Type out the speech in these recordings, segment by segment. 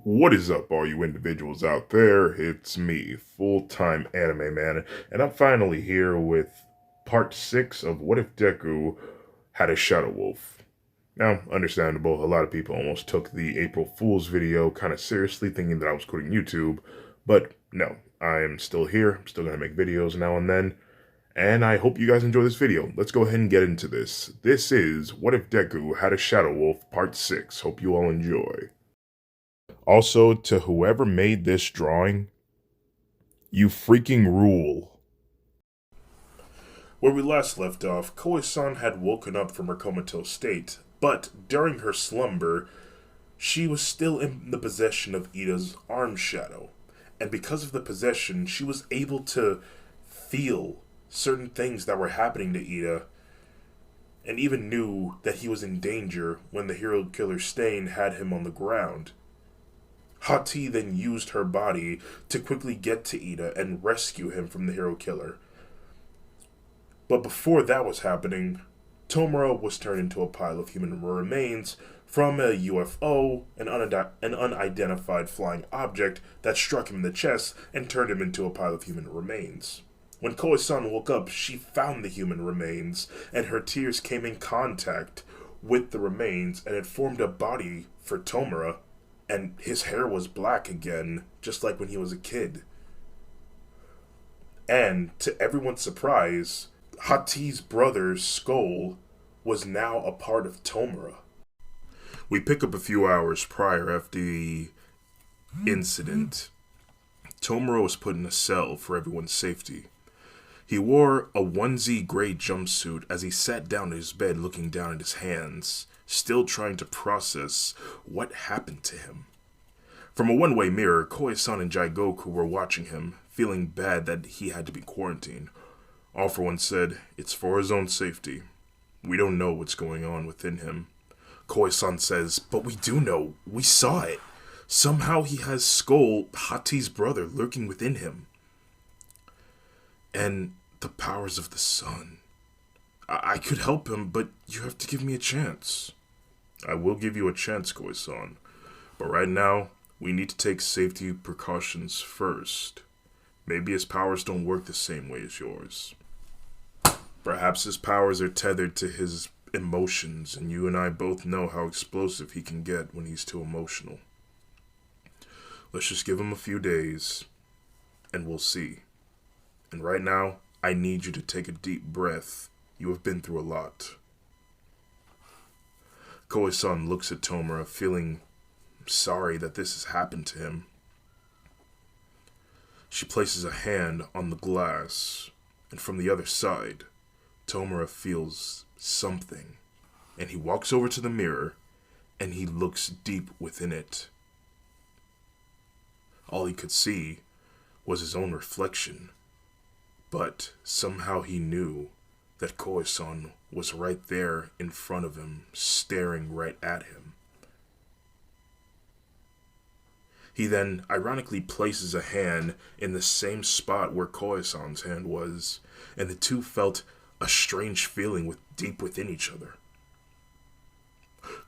What is up, all you individuals out there? It's me, full-time anime man, and I'm finally here with part 6 of What If Deku Had a Shadow Wolf. Now, understandable, a lot of people almost took the April Fool's video kind of seriously, thinking that I was quitting YouTube, but no, I am still here, I'm still going to make videos now and then, and I hope you guys enjoy this video. Let's go ahead and get into this. This is What If Deku Had a Shadow Wolf Part 6. Hope you all enjoy. Also, to whoever made this drawing, you freaking rule. Where we last left off, Koi-san had woken up from her comatose state, but during her slumber, she was still in the possession of Ida's arm shadow. And because of the possession, she was able to feel certain things that were happening to Ida, and even knew that he was in danger when the hero killer Stain had him on the ground. Hati then used her body to quickly get to Ida and rescue him from the hero killer. But before that was happening, Tomura was turned into a pile of human remains from a UFO, an unidentified flying object that struck him in the chest and turned him into a pile of human remains. When Koi-san woke up, she found the human remains, and her tears came in contact with the remains, and it formed a body for Tomura, and his hair was black again, just like when he was a kid. And, to everyone's surprise, Hati's brother's skull was now a part of Tomura. We pick up a few hours prior after the incident. Tomura was put in a cell for everyone's safety. He wore a onesie gray jumpsuit as he sat down at his bed looking down at his hands, still trying to process what happened to him. From a one-way mirror, Koi-san and Jigoku were watching him, feeling bad that he had to be quarantined. All for one said, "It's for his own safety. We don't know what's going on within him." Koi-san says, "But we do know. We saw it. Somehow he has Skull, Hati's brother, lurking within him. And the powers of the sun. I could help him, but you have to give me a chance." "I will give you a chance, Koi-san. But right now, we need to take safety precautions first. Maybe his powers don't work the same way as yours. Perhaps his powers are tethered to his emotions, and you and I both know how explosive he can get when he's too emotional. Let's just give him a few days, and we'll see. And right now, I need you to take a deep breath. You have been through a lot." Koi-san looks at Tomura, feeling sorry that this has happened to him. She places a hand on the glass, and from the other side, Tomura feels something, and he walks over to the mirror, and he looks deep within it. All he could see was his own reflection, but somehow he knew that Koi-san was right there in front of him, staring right at him. He then ironically places a hand in the same spot where Koi-san's hand was, and the two felt a strange feeling deep within each other.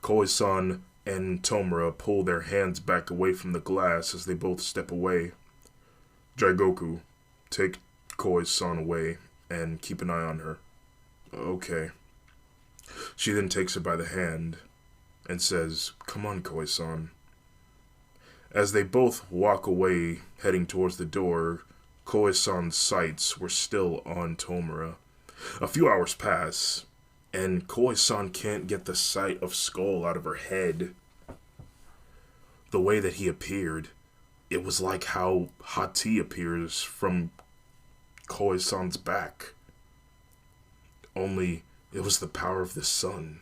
Koi-san and Tomura pull their hands back away from the glass as they both step away. "Jigoku, take Koi-san away and keep an eye on her." "Okay." She then takes her by the hand and says, "Come on, Koi-san." As they both walk away, heading towards the door, Koi-san's sights were still on Tomura. A few hours pass, and Koi-san can't get the sight of Skull out of her head. The way that he appeared, it was like how Hati appears from Koi-san's back. Only, it was the power of the sun.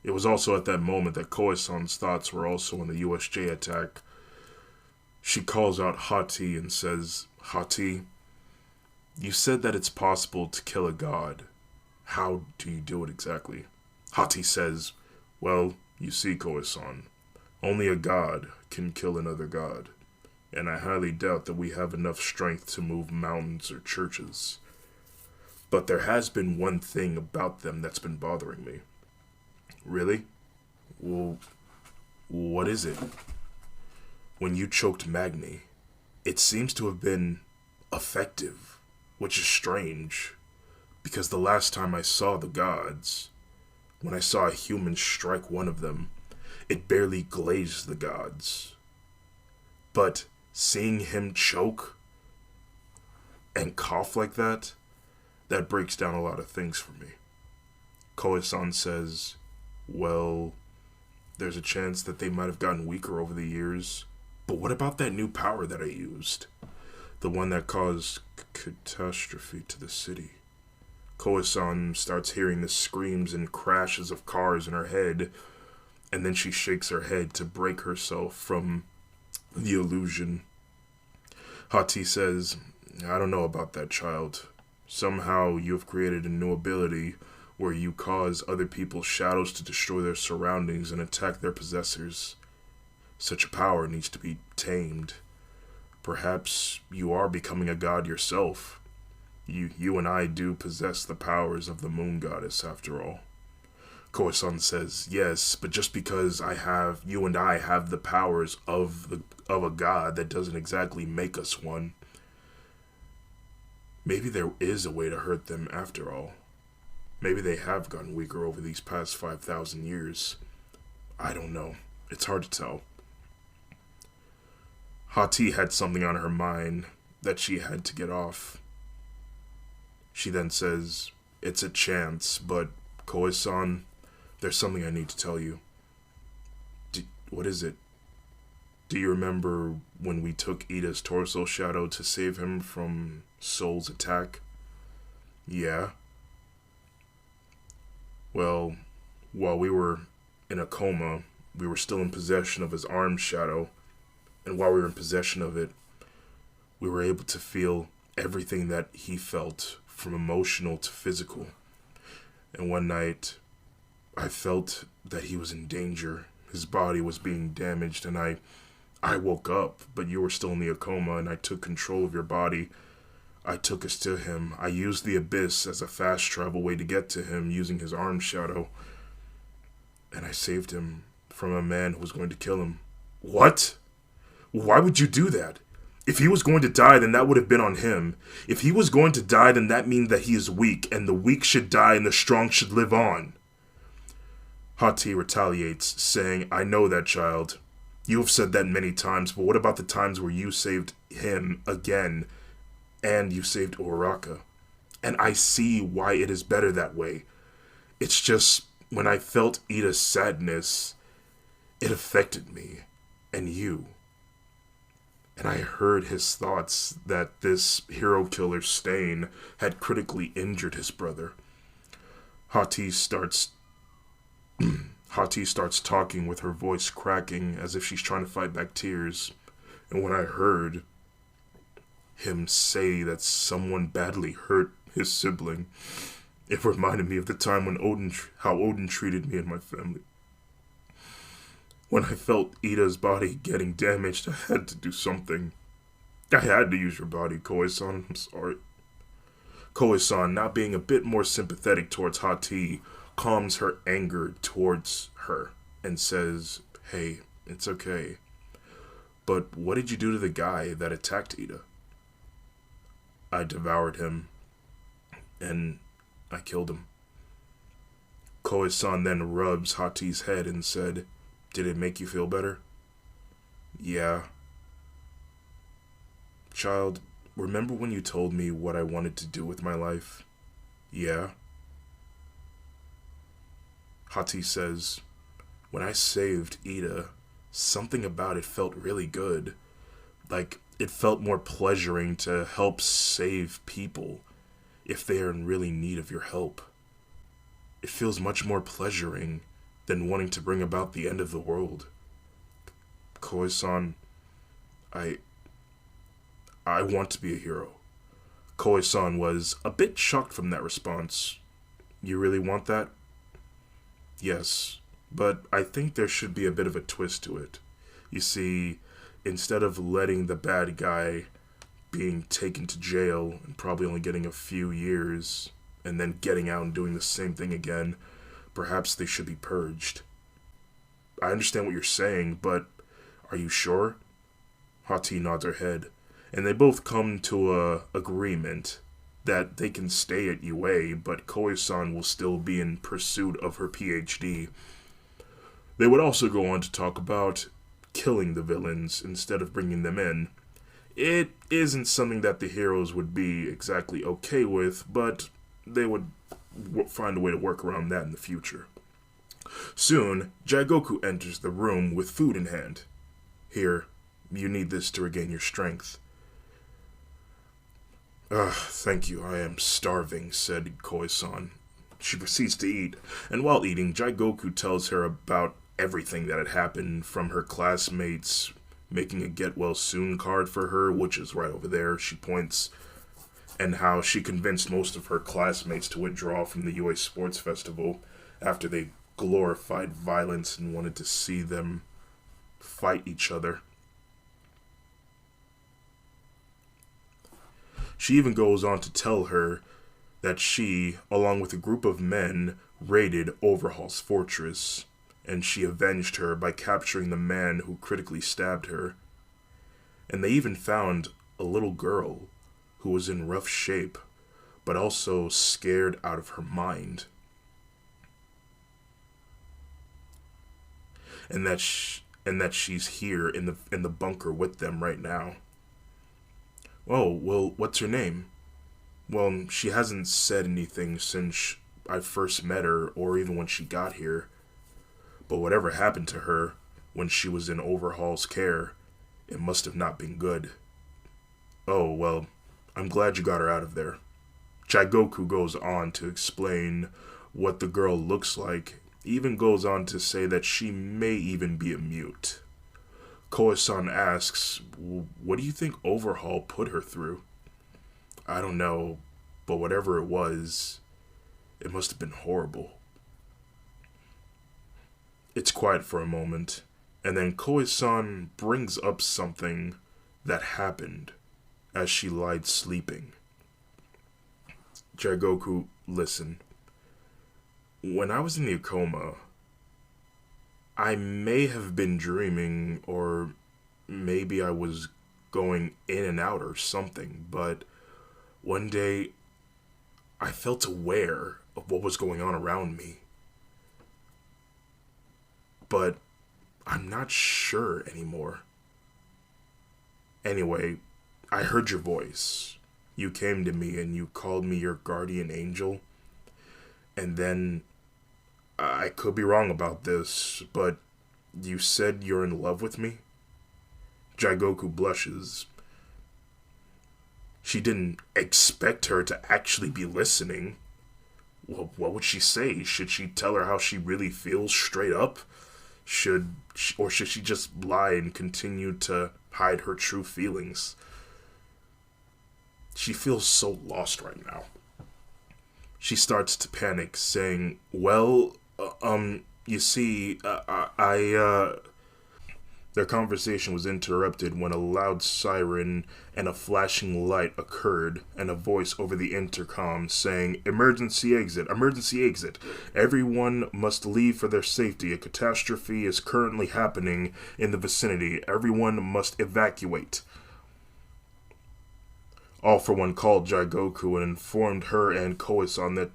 It was also at that moment that Koi-san's thoughts were also on the USJ attack. She calls out Hati and says, "Hati, you said that it's possible to kill a god. How do you do it exactly?" Hati says, "Well, you see, Koi-san, only a god can kill another god, and I highly doubt that we have enough strength to move mountains or churches. But there has been one thing about them that's been bothering me." "Really? Well, what is it?" when you choked Magni, it seems to have been effective, which is strange, because the last time I saw the gods, when I saw a human strike one of them, it barely glazed the gods. But seeing him choke and cough like that, that breaks down a lot of things for me. Koe-san says, well, there's a chance that they might have gotten weaker over the years. But what about that new power that I used? The one that caused catastrophe to the city. Koe-san starts hearing the screams and crashes of cars in her head, and then she shakes her head to break herself from the illusion. Hati says, I don't know about that, child. Somehow you have created a new ability where you cause other people's shadows to destroy their surroundings and attack their possessors. Such a power needs to be tamed. Perhaps you are becoming a god yourself. You and I do possess the powers of the moon goddess, after all. Koe-san says, yes, but just because you and I have the powers of a god, that doesn't exactly make us one. Maybe there is a way to hurt them after all. Maybe they have gotten weaker over these past 5,000 years. I don't know. It's hard to tell. Hati had something on her mind that she had to get off. She then says, it's a chance, but Koe-san, there's something I need to tell you. What is it? Do you remember when we took Ida's torso shadow to save him from Soul's attack? Yeah. Well, while we were in a coma, we were still in possession of his arm shadow, and while we were in possession of it, we were able to feel everything that he felt, from emotional to physical. And one night, I felt that he was in danger. His body was being damaged, and I woke up, but you were still in the coma, and I took control of your body. I took us to him. I used the abyss as a fast travel way to get to him using his arm shadow. And I saved him from a man who was going to kill him. What? Why would you do that? If he was going to die, then that would have been on him. If he was going to die, then that means that he is weak, and the weak should die and the strong should live on. Hati retaliates, saying, I know that, child. You have said that many times, but what about the times where you saved him again, and you saved Uraraka? And I see why it is better that way. It's just, when I felt Ida's sadness, it affected me, and you. And I heard his thoughts that this hero killer Stain had critically injured his brother. Hati starts talking with her voice cracking as if she's trying to fight back tears. And when I heard him say that someone badly hurt his sibling, it reminded me of the time when how Odin treated me and my family. When I felt Ida's body getting damaged, I had to do something. I had to use your body, Koe-san. I'm sorry. Koe-san, not being a bit more sympathetic towards Hati, calms her anger towards her and says, hey, it's okay. But what did you do to the guy that attacked Ida? I devoured him, and I killed him. Koe-san then rubs Hati's head and said, did it make you feel better? Yeah. Child, remember when you told me what I wanted to do with my life? Yeah. Hati says, when I saved Ida, something about it felt really good. Like, it felt more pleasuring to help save people if they are in really need of your help. It feels much more pleasuring than wanting to bring about the end of the world. Koe-san, I want to be a hero. Koe-san was a bit shocked from that response. You really want that? Yes, but I think there should be a bit of a twist to it. You see, instead of letting the bad guy being taken to jail and probably only getting a few years and then getting out and doing the same thing again, perhaps they should be purged. I understand what you're saying, but are you sure? Hati nods her head, and they both come to a agreement that they can stay at UA, but Koi-san will still be in pursuit of her PhD. They would also go on to talk about killing the villains instead of bringing them in. It isn't something that the heroes would be exactly okay with, but they would find a way to work around that in the future. Soon, Jigoku enters the room with food in hand. Here, you need this to regain your strength. Thank you, I am starving, said Koi-san. She proceeds to eat, and while eating, Jigoku tells her about everything that had happened, from her classmates making a get well soon card for her, which is right over there, she points, and how she convinced most of her classmates to withdraw from the UA Sports Festival after they glorified violence and wanted to see them fight each other. She even goes on to tell her that she, along with a group of men, raided Overhaul's fortress, and she avenged her by capturing the man who critically stabbed her. And they even found a little girl who was in rough shape, but also scared out of her mind. And that she's here in the bunker with them right now. Oh, well, what's her name? Well, she hasn't said anything since I first met her, or even when she got here. But whatever happened to her when she was in Overhaul's care, it must have not been good. Oh, well, I'm glad you got her out of there. Jigoku goes on to explain what the girl looks like, even goes on to say that she may even be a mute. Koi-san asks, what do you think Overhaul put her through? I don't know, but whatever it was, it must have been horrible. It's quiet for a moment, and then Koi-san brings up something that happened as she lied sleeping. Jigoku, listen. When I was in the coma, I may have been dreaming, or maybe I was going in and out or something, but one day I felt aware of what was going on around me. But I'm not sure anymore. Anyway, I heard your voice. You came to me and you called me your guardian angel. And then, I could be wrong about this, but you said you're in love with me? Jigoku blushes. She didn't expect her to actually be listening. Well, what would she say? Should she tell her how she really feels straight up? Should she just lie and continue to hide her true feelings? She feels so lost right now. She starts to panic, saying, well, you see, Their conversation was interrupted when a loud siren and a flashing light occurred, and a voice over the intercom saying, emergency exit, emergency exit. Everyone must leave for their safety. A catastrophe is currently happening in the vicinity. Everyone must evacuate. All for One called Jigoku and informed her and Koi-san that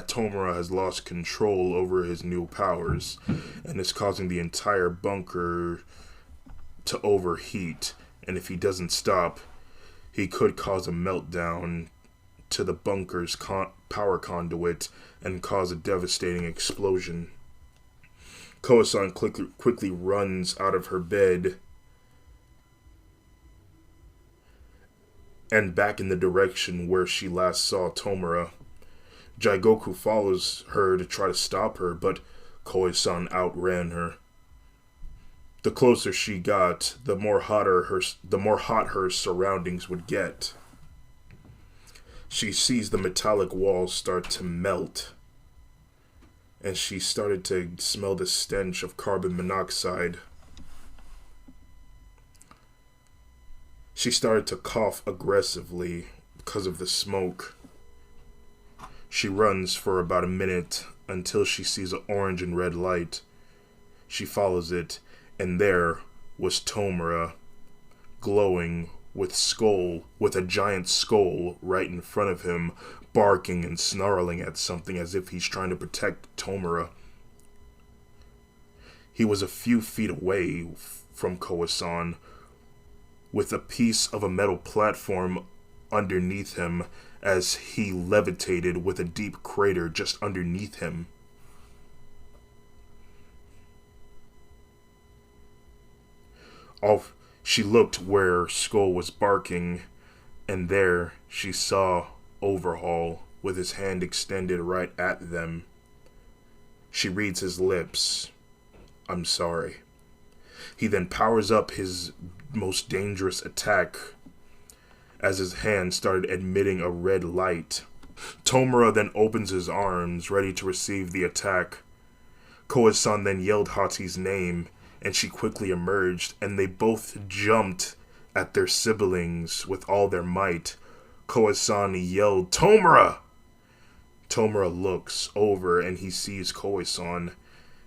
Tomura has lost control over his new powers and is causing the entire bunker to overheat, and if he doesn't stop, he could cause a meltdown to the bunker's power conduit and cause a devastating explosion. Koi-san quickly runs out of her bed and back in the direction where she last saw Tomura. Jigoku follows her to try to stop her, but Koi-san outran her. The closer she got, the more hot her surroundings would get. She sees the metallic walls start to melt, and she started to smell the stench of carbon monoxide. She started to cough aggressively because of the smoke. She runs for about a minute until she sees an orange and red light. She follows it, and there was Tomura, glowing with a giant skull right in front of him, barking and snarling at something as if he's trying to protect Tomura. He was a few feet away from Koisan, with a piece of a metal platform underneath him as he levitated with a deep crater just underneath him. She looked where Skull was barking, and there she saw Overhaul with his hand extended right at them. She reads his lips. I'm sorry. He then powers up his most dangerous attack as his hand started emitting a red light. Tomura then opens his arms, ready to receive the attack. Koisan then yelled Hati's name, and she quickly emerged, and they both jumped at their siblings with all their might. Koisan yelled, Tomura! Tomura looks over and he sees Koisan,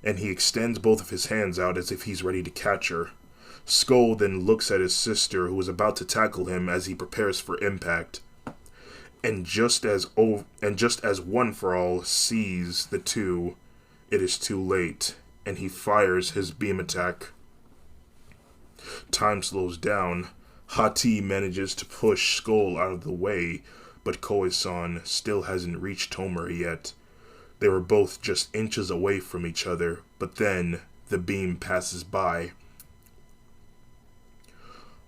and he extends both of his hands out as if he's ready to catch her. Skull then looks at his sister, who is about to tackle him as he prepares for impact. And just as One for All sees the two, it is too late, and he fires his beam attack. Time slows down. Hati manages to push Skull out of the way, but Koisan still hasn't reached Tomura yet. They were both just inches away from each other, but then the beam passes by.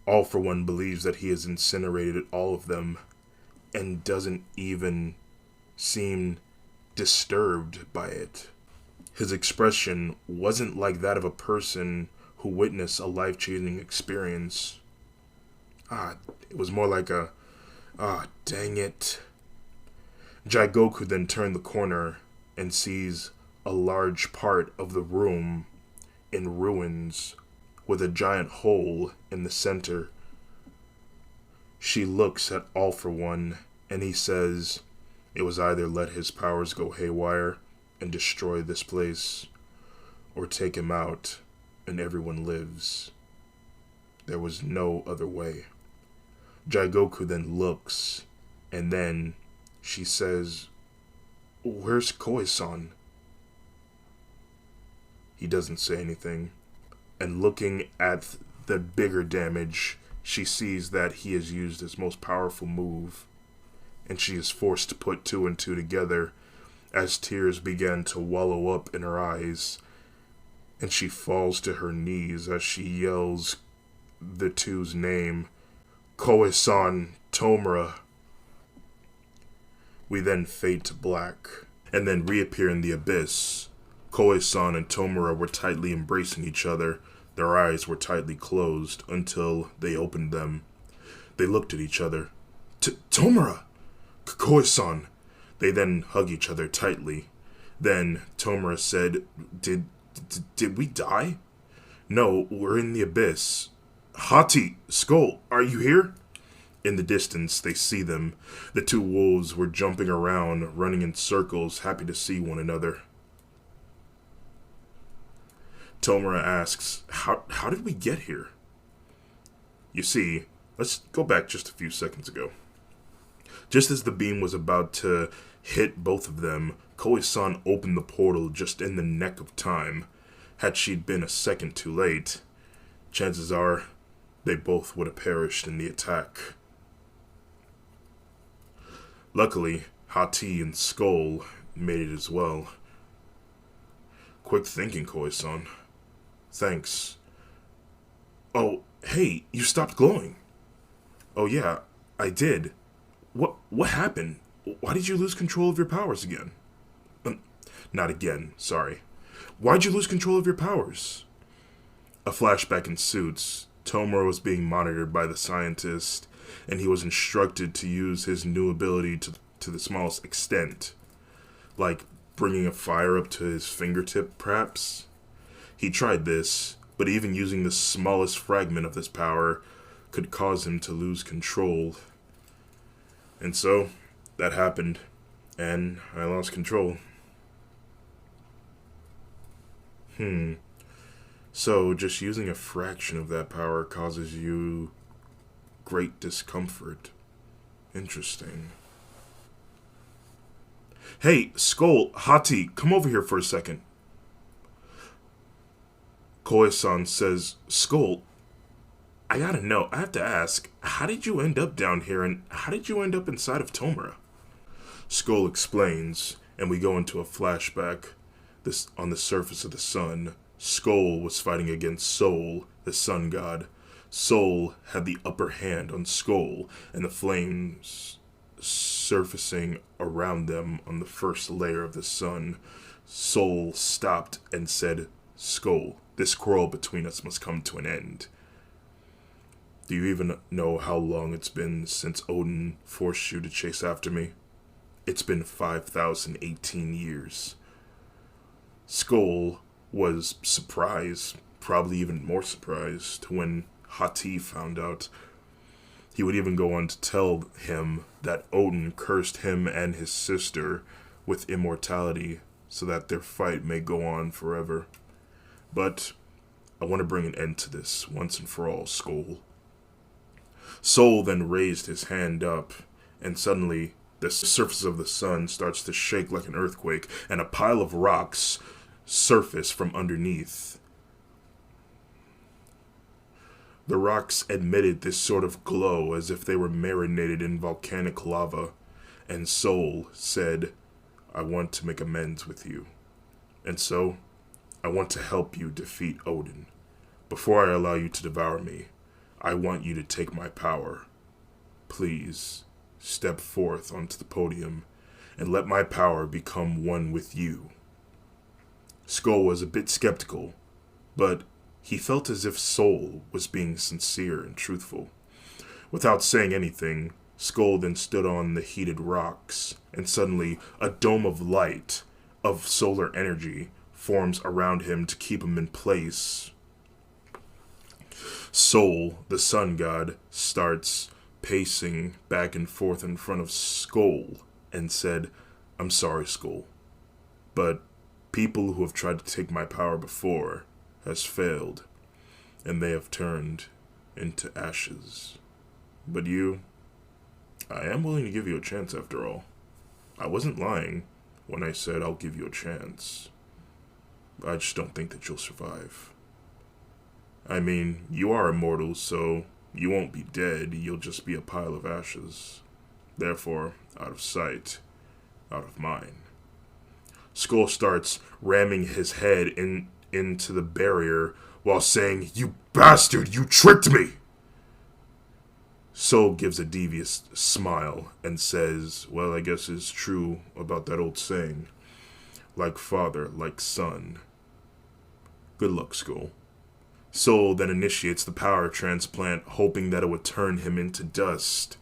All for One believes that he has incinerated all of them, and doesn't even seem disturbed by it. His expression wasn't like that of a person who witnessed a life-changing experience. It was more like dang it. Jigoku then turned the corner and sees a large part of the room in ruins with a giant hole in the center. She looks at All for One, and he says it was either let his powers go haywire and destroy this place, or take him out and everyone lives. There was no other way. Jigoku then looks, and then she says, Where's Koisan? He doesn't say anything, and looking at the bigger damage, she sees that he has used his most powerful move, and she is forced to put two and two together as tears began to wallow up in her eyes, and she falls to her knees as she yells the two's name, Koisan Tomura. We then fade to black, and then reappear in the abyss. Koisan and Tomura were tightly embracing each other. Their eyes were tightly closed until they opened them. They looked at each other. Tomura! Koisan! They then hug each other tightly. Then Tomura said, Did we die? No, we're in the abyss. Hati! Skull! Are you here? In the distance, they see them. The two wolves were jumping around, running in circles, happy to see one another. Tomura asks, How did we get here? You see, let's go back just a few seconds ago. Just as the beam was about to hit both of them, Koisan opened the portal just in the nick of time. Had she been a second too late, chances are they both would have perished in the attack. Luckily, Hati and Skull made it as well. Quick thinking, Koisan. Thanks. Oh, hey, you stopped glowing. Oh yeah, I did. What happened? Why did you lose control of your powers again? Not again, sorry. Why'd you lose control of your powers? A flashback ensues. Tomura was being monitored by the scientist, and he was instructed to use his new ability to the smallest extent. Like bringing a fire up to his fingertip, perhaps? He tried this, but even using the smallest fragment of this power could cause him to lose control. And so, that happened, and I lost control. So, just using a fraction of that power causes you great discomfort. Interesting. Hey, Skull, Hati, come over here for a second. Koi-san says, Skull, I gotta know, I have to ask, how did you end up down here and how did you end up inside of Tomura? Skull explains, and we go into a flashback. This on the surface of the sun, Skull was fighting against Sol, the sun god. Sol had the upper hand on Skull, and the flames surfacing around them on the first layer of the sun. Sol stopped and said, Skull, this quarrel between us must come to an end. Do you even know how long it's been since Odin forced you to chase after me? It's been 5,018 years. Skull was surprised, probably even more surprised, when Hati found out. He would even go on to tell him that Odin cursed him and his sister with immortality so that their fight may go on forever. But I want to bring an end to this once and for all, Skull. Sol then raised his hand up, and suddenly the surface of the sun starts to shake like an earthquake, and a pile of rocks surface from underneath. The rocks emitted this sort of glow as if they were marinated in volcanic lava, and Sol said, I want to make amends with you. And so, I want to help you defeat Odin. Before I allow you to devour me, I want you to take my power. Please, step forth onto the podium and let my power become one with you. Skull was a bit skeptical, but he felt as if Sol was being sincere and truthful. Without saying anything, Skull then stood on the heated rocks, and suddenly a dome of light, of solar energy, forms around him to keep him in place. Sol, the sun god, starts pacing back and forth in front of Skull and said, I'm sorry, Skull, but people who have tried to take my power before has failed, and they have turned into ashes. But you, I am willing to give you a chance after all. I wasn't lying when I said I'll give you a chance. I just don't think that you'll survive. I mean, you are immortal, so you won't be dead, you'll just be a pile of ashes. Therefore, out of sight, out of mind. Skull starts ramming his head into the barrier while saying, You bastard, you tricked me! Sol gives a devious smile and says, well, I guess it's true about that old saying. Like father, like son. Good luck, Skull. Sol then initiates the power transplant, hoping that it would turn him into dust.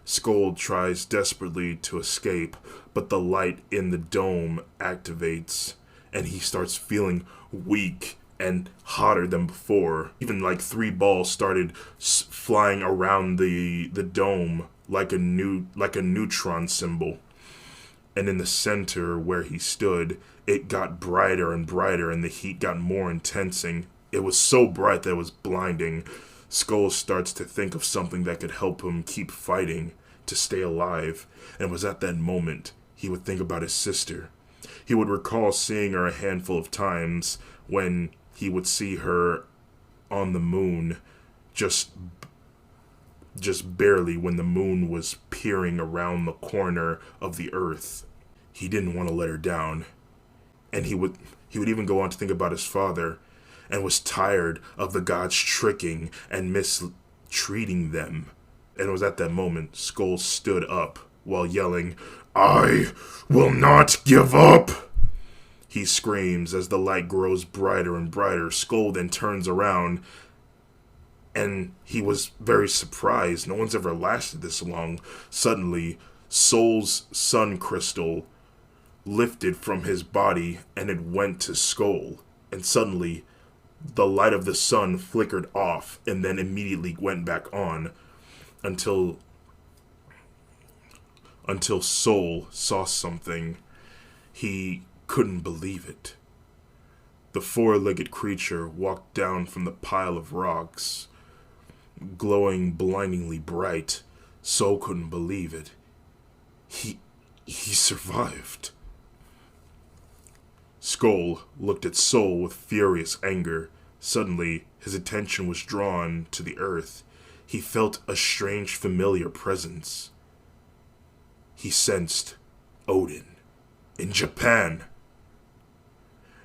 Skull tries desperately to escape, but the light in the dome activates, and he starts feeling weak and hotter than before. Even like 3 balls started flying around the dome like a neutron symbol. And in the center where he stood, it got brighter and brighter, and the heat got more intensing. It was so bright that it was blinding. Skull starts to think of something that could help him keep fighting, to stay alive. And it was at that moment he would think about his sister. He would recall seeing her a handful of times when he would see her on the moon, just barely, when the moon was peering around the corner of the earth. He didn't want to let her down. And he would even go on to think about his father, and was tired of the gods tricking and mistreating them. And it was at that moment Skull stood up while yelling, I will not give up! He screams as the light grows brighter and brighter. Skull then turns around, and he was very surprised. No one's ever lasted this long. Suddenly, Soul's sun crystal lifted from his body, and it went to Skull. And suddenly, the light of the sun flickered off, and then immediately went back on, until Soul saw something. He couldn't believe it. The 4-legged creature walked down from the pile of rocks, glowing blindingly bright. Soul couldn't believe it. He survived. Skull looked at Soul with furious anger. Suddenly, his attention was drawn to the earth. He felt a strange familiar presence. He sensed Odin in Japan.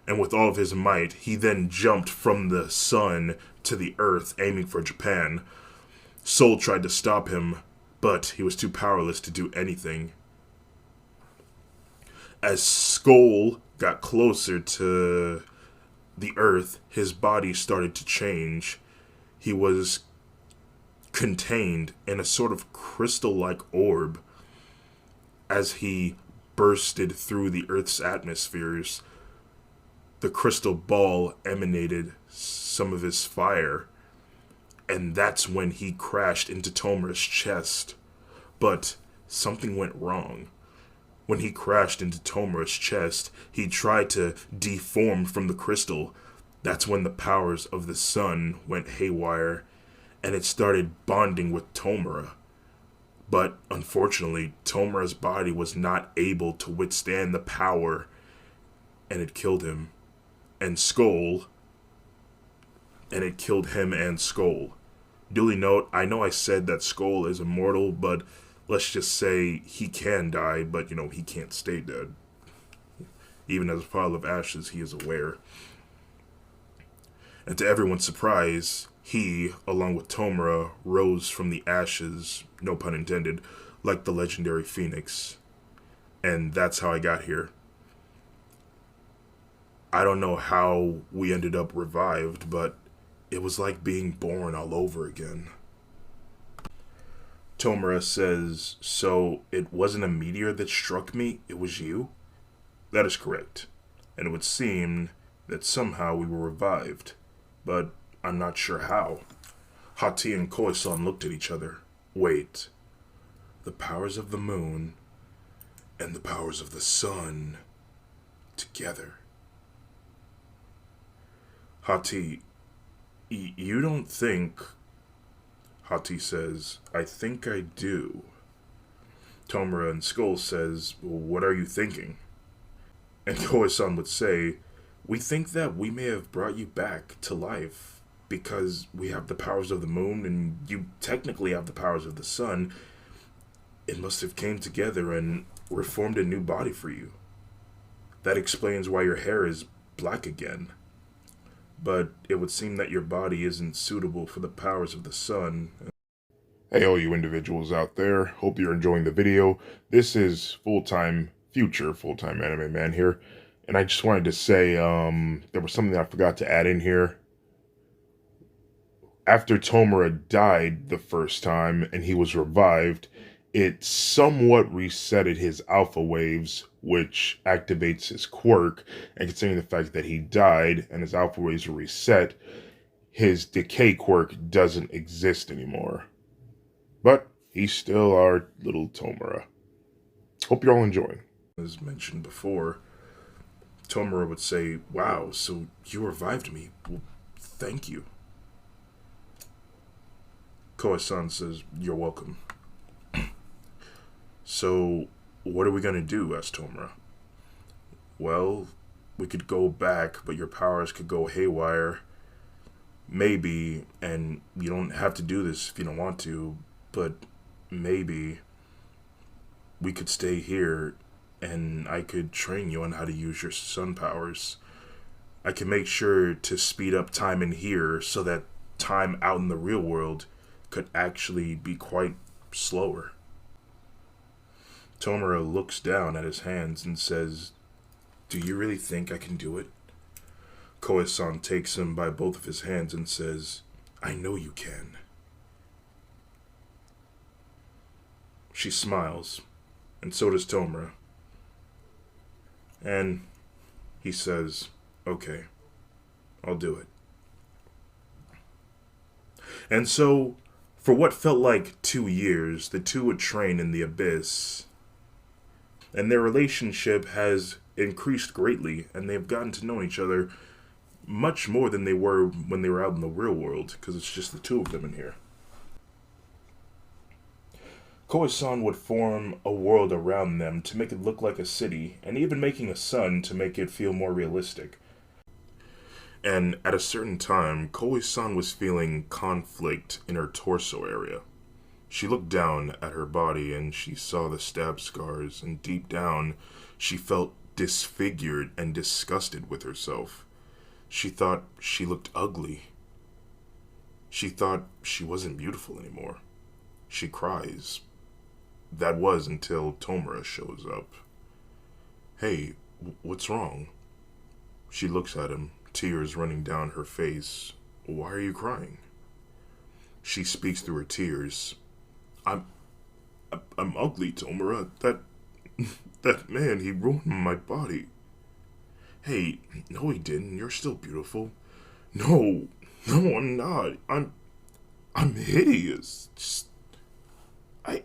And with all of his might, he then jumped from the sun to the earth, aiming for Japan. Soul tried to stop him, but he was too powerless to do anything. As Skull got closer to the earth, his body started to change. He was contained in a sort of crystal-like orb. As he bursted through the earth's atmospheres, the crystal ball emanated some of his fire, and that's when he crashed into Tomura's chest. But something went wrong. When he crashed into Tomura's chest, he tried to deform from the crystal. That's when the powers of the sun went haywire, and it started bonding with Tomura. But unfortunately, Tomura's body was not able to withstand the power, and it killed him. And it killed him and Skull. Duly note, I know I said that Skull is immortal, but let's just say he can die, but he can't stay dead. Even as a pile of ashes, he is aware. And to everyone's surprise, he, along with Tomura, rose from the ashes, no pun intended, like the legendary Phoenix. And that's how I got here. I don't know how we ended up revived, but it was like being born all over again. Tomura says, so it wasn't a meteor that struck me, it was you? That is correct. And it would seem that somehow we were revived, but I'm not sure how. Hati and Koi-san looked at each other. Wait, the powers of the moon and the powers of the sun together. Hati, you don't think... Hati says, I think I do. Tomura and Skull says, well, what are you thinking? And Koi-san would say, we think that we may have brought you back to life because we have the powers of the moon and you technically have the powers of the sun. It must have came together and reformed a new body for you. That explains why your hair is black again. But it would seem that your body isn't suitable for the powers of the sun. Hey all you individuals out there, hope you're enjoying the video. This is future full-time anime man here. And I just wanted to say, there was something I forgot to add in here. After Tomura died the first time and he was revived, it somewhat resetted his alpha waves, which activates his quirk, and considering the fact that he died and his alpha waves were reset, his decay quirk doesn't exist anymore. But he's still our little Tomura. Hope you're all enjoying. As mentioned before, Tomura would say, wow, so you revived me. Well, thank you. Koi-san says, you're welcome. So, what are we gonna do? Asked Tomura. Well, we could go back, but your powers could go haywire. Maybe, and you don't have to do this if you don't want to, but maybe we could stay here and I could train you on how to use your sun powers. I can make sure to speed up time in here so that time out in the real world could actually be quite slower. Tomura looks down at his hands and says, do you really think I can do it? Koi-san takes him by both of his hands and says, I know you can. She smiles, and so does Tomura. And he says, okay, I'll do it. And so, for what felt like 2 years, the two would train in the abyss. And their relationship has increased greatly, and they've gotten to know each other much more than they were when they were out in the real world, because it's just the two of them in here. Koi-san would form a world around them to make it look like a city, and even making a sun to make it feel more realistic. And at a certain time, Koi-san was feeling conflict in her torso area. She looked down at her body and she saw the stab scars, and deep down, she felt disfigured and disgusted with herself. She thought she looked ugly. She thought she wasn't beautiful anymore. She cries. That was until Tomura shows up. Hey, what's wrong? She looks at him, tears running down her face. Why are you crying? She speaks through her tears. I'm ugly, Tomura. That man, he ruined my body. Hey, no he didn't. You're still beautiful. No, I'm not. I'm hideous. Just, I,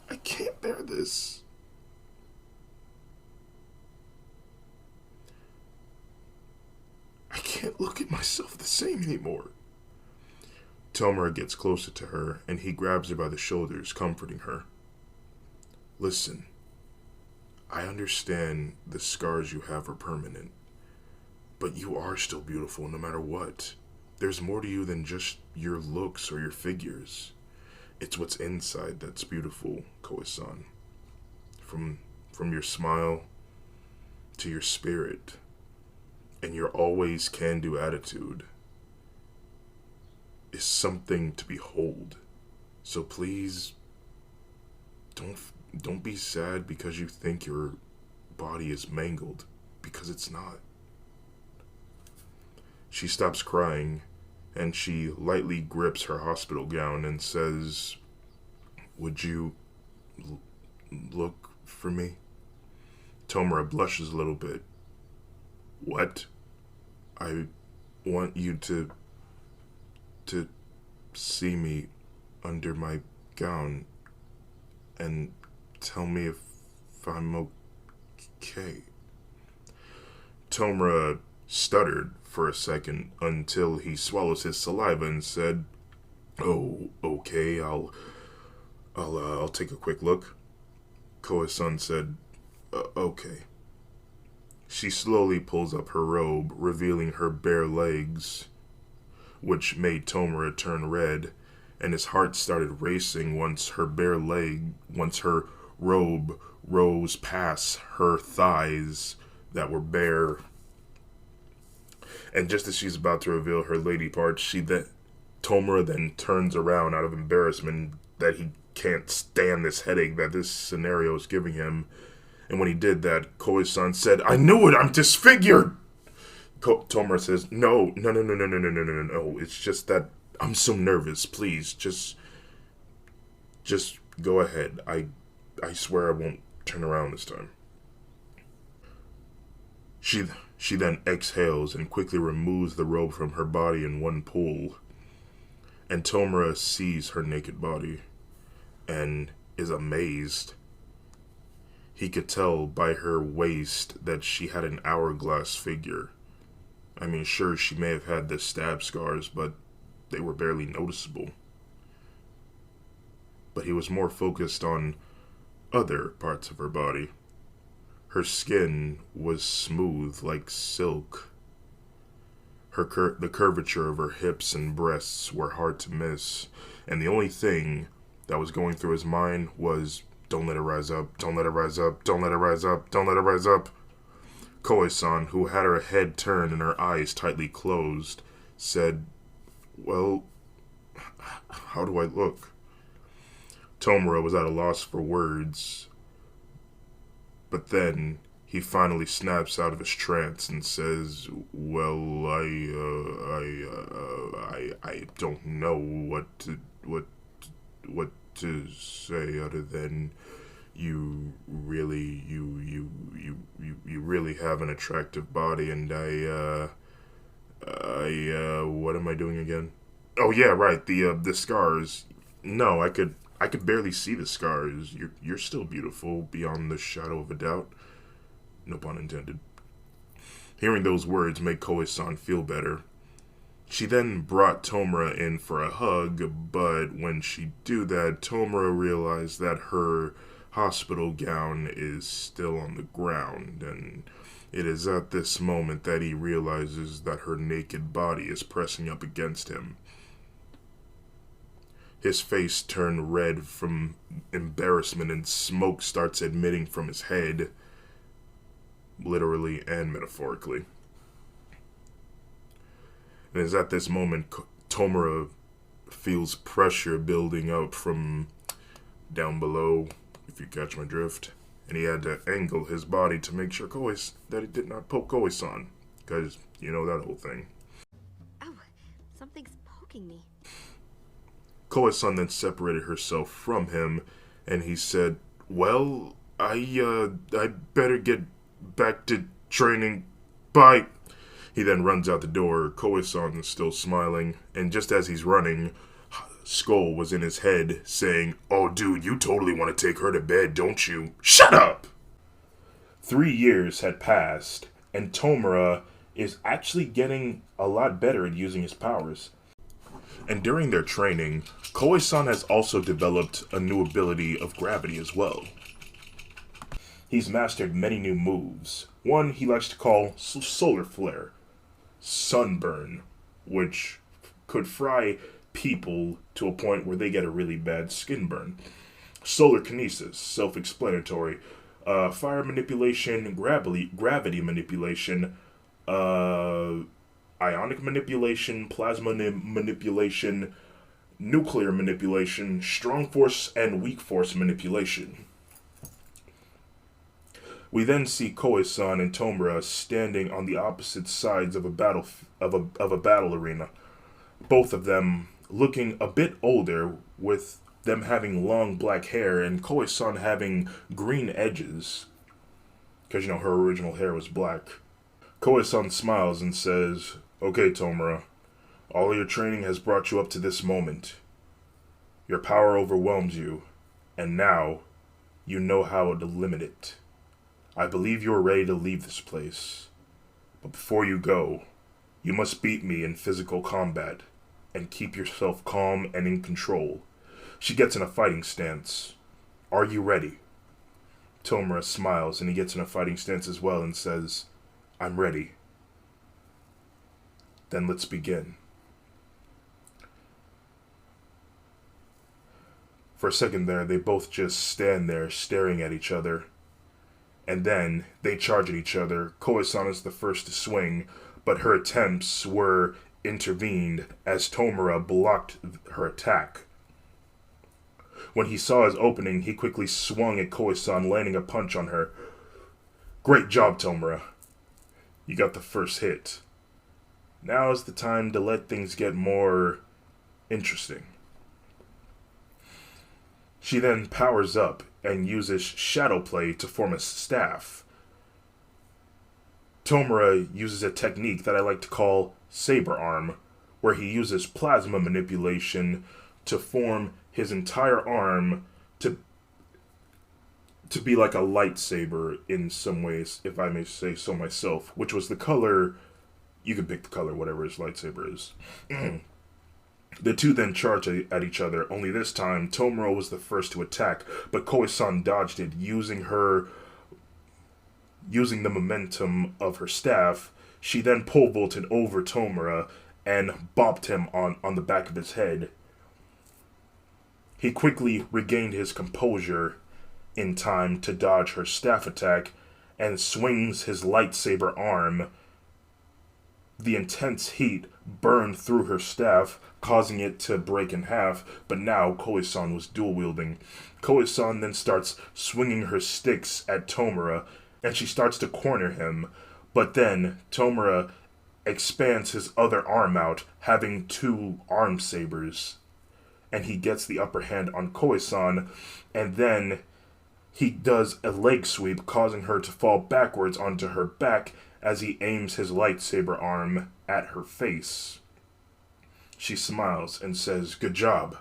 I can't bear this. I can't look at myself the same anymore. Tomura gets closer to her and he grabs her by the shoulders, comforting her. Listen, I understand the scars you have are permanent, but you are still beautiful no matter what. There's more to you than just your looks or your figures. It's what's inside that's beautiful, Koi-san. From your smile to your spirit and your always can-do attitude is something to behold. So please don't be sad because you think your body is mangled, because it's not. She stops crying and she lightly grips her hospital gown and says, "Would you look for me?" Tomura blushes a little bit. What? I want you to see me under my gown and tell me if I'm okay. Tomura stuttered for a second until he swallows his saliva and said, "Oh, okay, I'll take a quick look." Koa-san said, "Okay." She slowly pulls up her robe, revealing her bare legs, which made Tomura turn red, and his heart started racing once her robe rose past her thighs that were bare. And just as she's about to reveal her lady parts, Tomura then turns around out of embarrassment that he can't stand this headache that this scenario is giving him. And when he did that, Koi-san said, "I knew it, I'm disfigured!" Tomura says, No. It's just that I'm so nervous. Please, just go ahead. I swear I won't turn around this time. She then exhales and quickly removes the robe from her body in one pull. And Tomura sees her naked body and is amazed. He could tell by her waist that she had an hourglass figure. I mean, sure, she may have had the stab scars, but they were barely noticeable. But he was more focused on other parts of her body. Her skin was smooth like silk. The curvature of her hips and breasts were hard to miss, and the only thing that was going through his mind was, "Don't let her rise up, don't let her rise up, don't let her rise up, don't let her rise up." Koi-san, who had her head turned and her eyes tightly closed, said, "Well, how do I look?" Tomura was at a loss for words, but then he finally snaps out of his trance and says, "Well, I don't know what to say other than you really have an attractive body, and what am I doing again? Oh yeah, right, the scars. No, I could barely see the scars. You're still beautiful beyond the shadow of a doubt. No pun intended." Hearing those words made Koi-san feel better. She then brought Tomura in for a hug, but when she do that, Tomura realized that her hospital gown is still on the ground, and it is at this moment that he realizes that her naked body is pressing up against him. His face turned red from embarrassment, and smoke starts emitting from his head, literally and metaphorically. And it's at this moment Tomura feels pressure building up from down below, if you catch my drift. And he had to angle his body to make sure that he did not poke Koe-san. Because, you know that whole thing. Oh, something's poking me. Koe-san then separated herself from him, and he said, well, I better get back to training. Bye. He then runs out the door. Koe-san is still smiling, and just as he's running, Skull was in his head saying, oh dude, you totally want to take her to bed, don't you? Shut up! 3 years had passed, and Tomura is actually getting a lot better at using his powers. And during their training, Koe-san has also developed a new ability of gravity as well. He's mastered many new moves. One he likes to call Solar Flare, Sunburn, which could fry people to a point where they get a really bad skin burn. Solar Kinesis, self-explanatory. Fire manipulation, gravity manipulation, ionic manipulation, plasma manipulation, nuclear manipulation, strong force and weak force manipulation. We then see Koe-san and Tomura standing on the opposite sides of a battle arena. Both of them looking a bit older, with them having long black hair and Koe-san having green edges. Because, you know, her original hair was black. Koe-san smiles and says, okay, Tomura, all your training has brought you up to this moment. Your power overwhelms you, and now you know how to limit it. I believe you are ready to leave this place. But before you go, you must beat me in physical combat, and keep yourself calm and in control. She gets in a fighting stance. Are you ready? Tomura smiles, and he gets in a fighting stance as well and says, I'm ready. Then let's begin. For a second there, they both just stand there staring at each other. And then they charge at each other. Koe-san is the first to swing, but her attempts were intervened as Tomura blocked her attack. When he saw his opening, he quickly swung at Koe-san, landing a punch on her. Great job, Tomura. You got the first hit. Now is the time to let things get more interesting. She then powers up and uses shadow play to form a staff. Tomura uses a technique that I like to call saber arm, where he uses plasma manipulation to form his entire arm to be like a lightsaber in some ways, if I may say so myself, which was the color, you can pick the color, whatever his lightsaber is. The two then charge at each other, only this time Tomura was the first to attack, but Koe-san dodged it, using the momentum of her staff. She then pole vaulted over Tomura and bopped him on the back of his head. He quickly regained his composure in time to dodge her staff attack and swings his lightsaber arm. The intense heat burned through her staff, causing it to break in half, but now Koe-san was dual-wielding. Koe-san then starts swinging her sticks at Tomura, and she starts to corner him, but then Tomura expands his other arm out, having two arm sabers, and he gets the upper hand on Koe-san, and then he does a leg sweep, causing her to fall backwards onto her back as he aims his lightsaber arm at her face. She smiles and says, good job.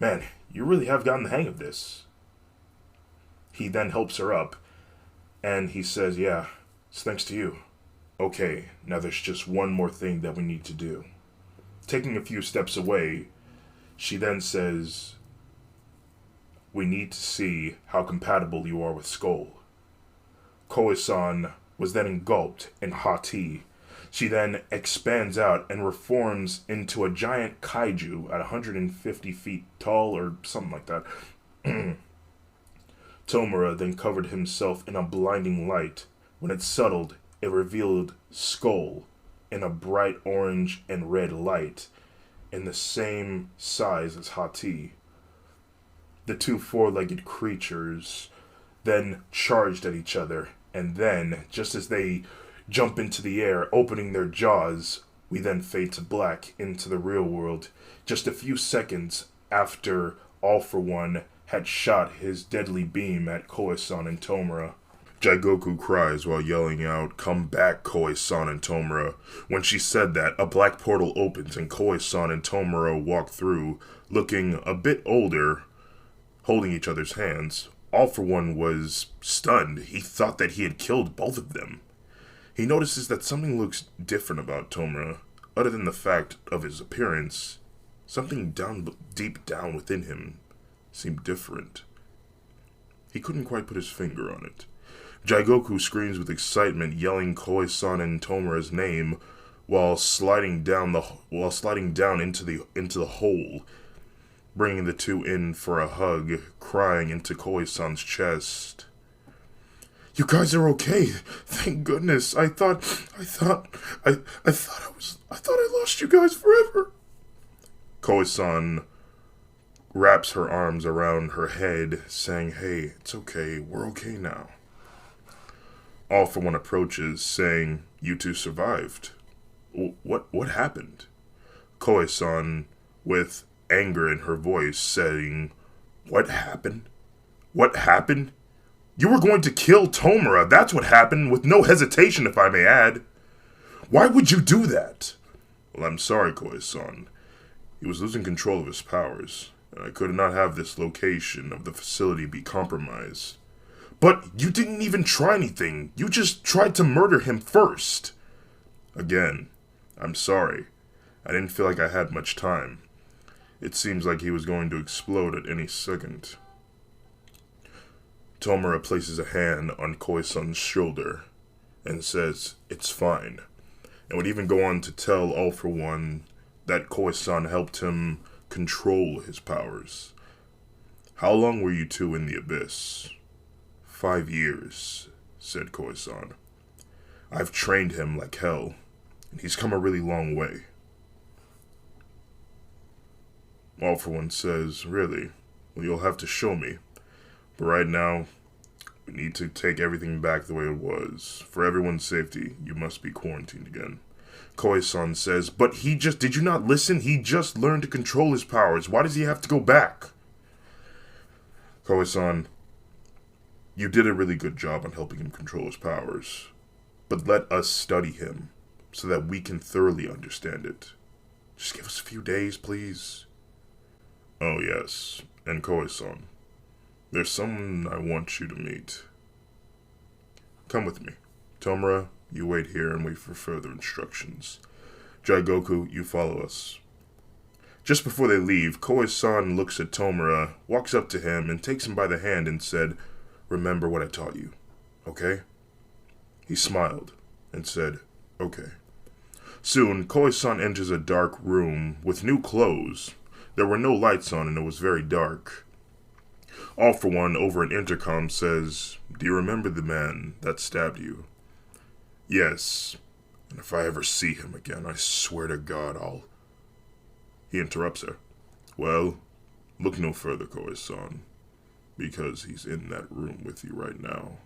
Man, you really have gotten the hang of this. He then helps her up, and he says, yeah, it's thanks to you. Okay, now there's just one more thing that we need to do. Taking a few steps away, she then says, "We need to see how compatible you are with Skull." Koe-san was then engulfed in hot tea. She then expands out and reforms into a giant kaiju at 150 feet tall or something like that. Tomura then covered himself in a blinding light. When it settled, it revealed Skull in a bright orange and red light in the same size as Hati. The two four-legged creatures then charged at each other, and then, just as they jump into the air, opening their jaws, we then fade to black into the real world, just a few seconds after All For One had shot his deadly beam at Koe-san and Tomura. Jigoku cries while yelling out, "Come back, Koe-san and Tomura." When she said that, a black portal opens and Koe-san and Tomura walk through, looking a bit older, holding each other's hands. All For One was stunned. He thought that he had killed both of them. He notices that something looks different about Tomura, other than the fact of his appearance. Something deep down within him seemed different. He couldn't quite put his finger on it. Jigoku screams with excitement, yelling Koe-san and Tomura's name while sliding down into the hole, bringing the two in for a hug, crying into Koe-san's chest. "You guys are okay. Thank goodness. I thought I lost you guys forever." Koe-san wraps her arms around her head, saying, "Hey, it's okay. We're okay now." All For One approaches, saying, "You two survived. What happened?" Koe-san, with anger in her voice, saying, "What happened? What happened? You were going to kill Tomura. That's what happened, with no hesitation, if I may add. Why would you do that?" "Well, I'm sorry, Koe-san. He was losing control of his powers, and I could not have this location of the facility be compromised." "But you didn't even try anything. You just tried to murder him first." "Again, I'm sorry. I didn't feel like I had much time. It seems like he was going to explode at any second." Tomura places a hand on Koe-san's shoulder and says, "It's fine," and would even go on to tell All For One that Koe-san helped him control his powers. "How long were you two in the abyss?" 5 years, said Koe-san. "I've trained him like hell, and he's come a really long way." All For One says, "Really? Well, you'll have to show me. But right now, we need to take everything back the way it was. For everyone's safety, you must be quarantined again." Koe-san says, "But did you not listen? He just learned to control his powers. Why does he have to go back?" Koe-san, "You did a really good job on helping him control his powers. But let us study him, so that we can thoroughly understand it. Just give us a few days, please." "Oh yes, and Koe-san, there's someone I want you to meet. Come with me. Tomura, you wait here and wait for further instructions. Jigoku, you follow us." Just before they leave, Koe-san looks at Tomura, walks up to him, and takes him by the hand and said, "Remember what I taught you, okay?" He smiled and said, "Okay." Soon, Koe-san enters a dark room with new clothes. There were no lights on and it was very dark. All For One, over an intercom, says, "Do you remember the man that stabbed you?" "Yes, and if I ever see him again, I swear to God I'll..." He interrupts her. "Well, look no further, Koe-san, because he's in that room with you right now."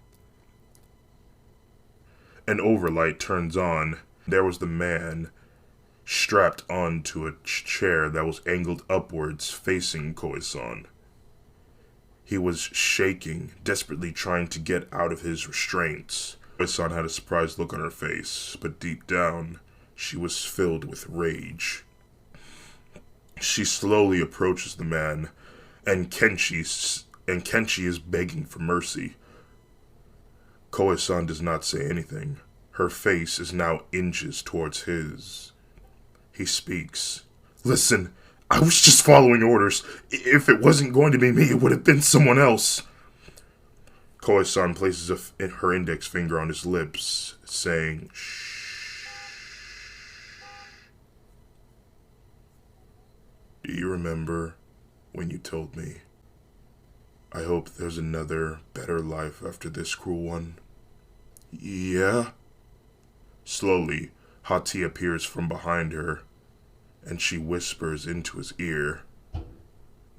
An overlight turns on. There was the man strapped onto a chair that was angled upwards, facing Koe-san. He was shaking, desperately trying to get out of his restraints. Koe-san had a surprised look on her face, but deep down, she was filled with rage. She slowly approaches the man, and Kenshi is begging for mercy. Koe-san does not say anything. Her face is now inches towards his. He speaks. Listen, I was just following orders. If it wasn't going to be me, it would have been someone else. Koi-san places her index finger on his lips, saying, "Shh." Do you remember when you told me, I hope there's another, better life after this cruel one? Yeah? Slowly, Hati appears from behind her, and she whispers into his ear,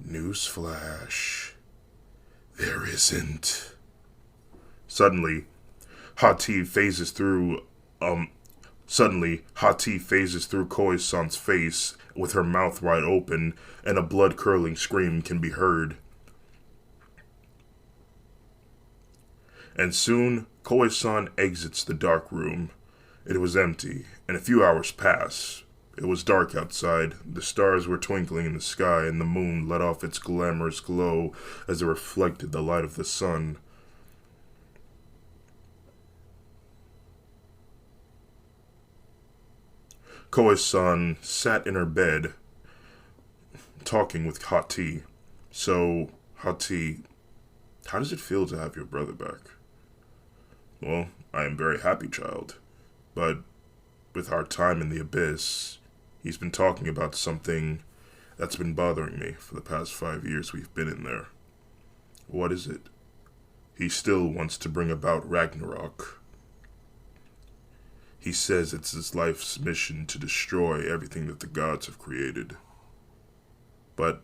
Newsflash. There isn't. Suddenly, Hati phases through Koi-san's face with her mouth wide open, and a blood-curdling scream can be heard. And soon, Koi-san exits the dark room. It was empty, and a few hours pass. It was dark outside. The stars were twinkling in the sky, and the moon let off its glamorous glow as it reflected the light of the sun. Koi-san sat in her bed, talking with Hati. So, Hati, how does it feel to have your brother back? Well, I am very happy, child. But with our time in the abyss, he's been talking about something that's been bothering me for the past 5 years we've been in there. What is it? He still wants to bring about Ragnarok. He says it's his life's mission to destroy everything that the gods have created. But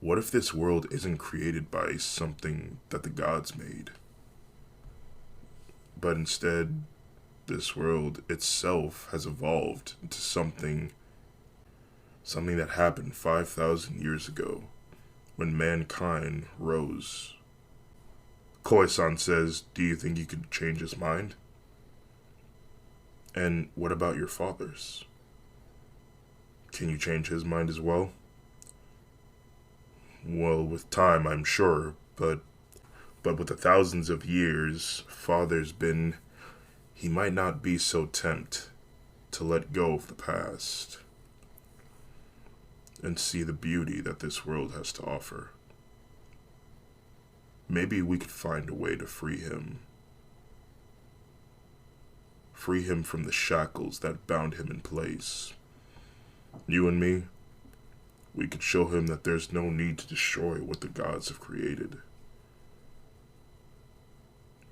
what if this world isn't created by something that the gods made? But instead, this world itself has evolved into something that happened 5,000 years ago, when mankind rose. Koi-san says, do you think you could change his mind? And what about your father's? Can you change his mind as well? Well, with time, I'm sure, but with the thousands of years father's been, he might not be so tempted to let go of the past and see the beauty that this world has to offer. Maybe we could find a way to free him. Free him from the shackles that bound him in place. You and me, we could show him that there's no need to destroy what the gods have created.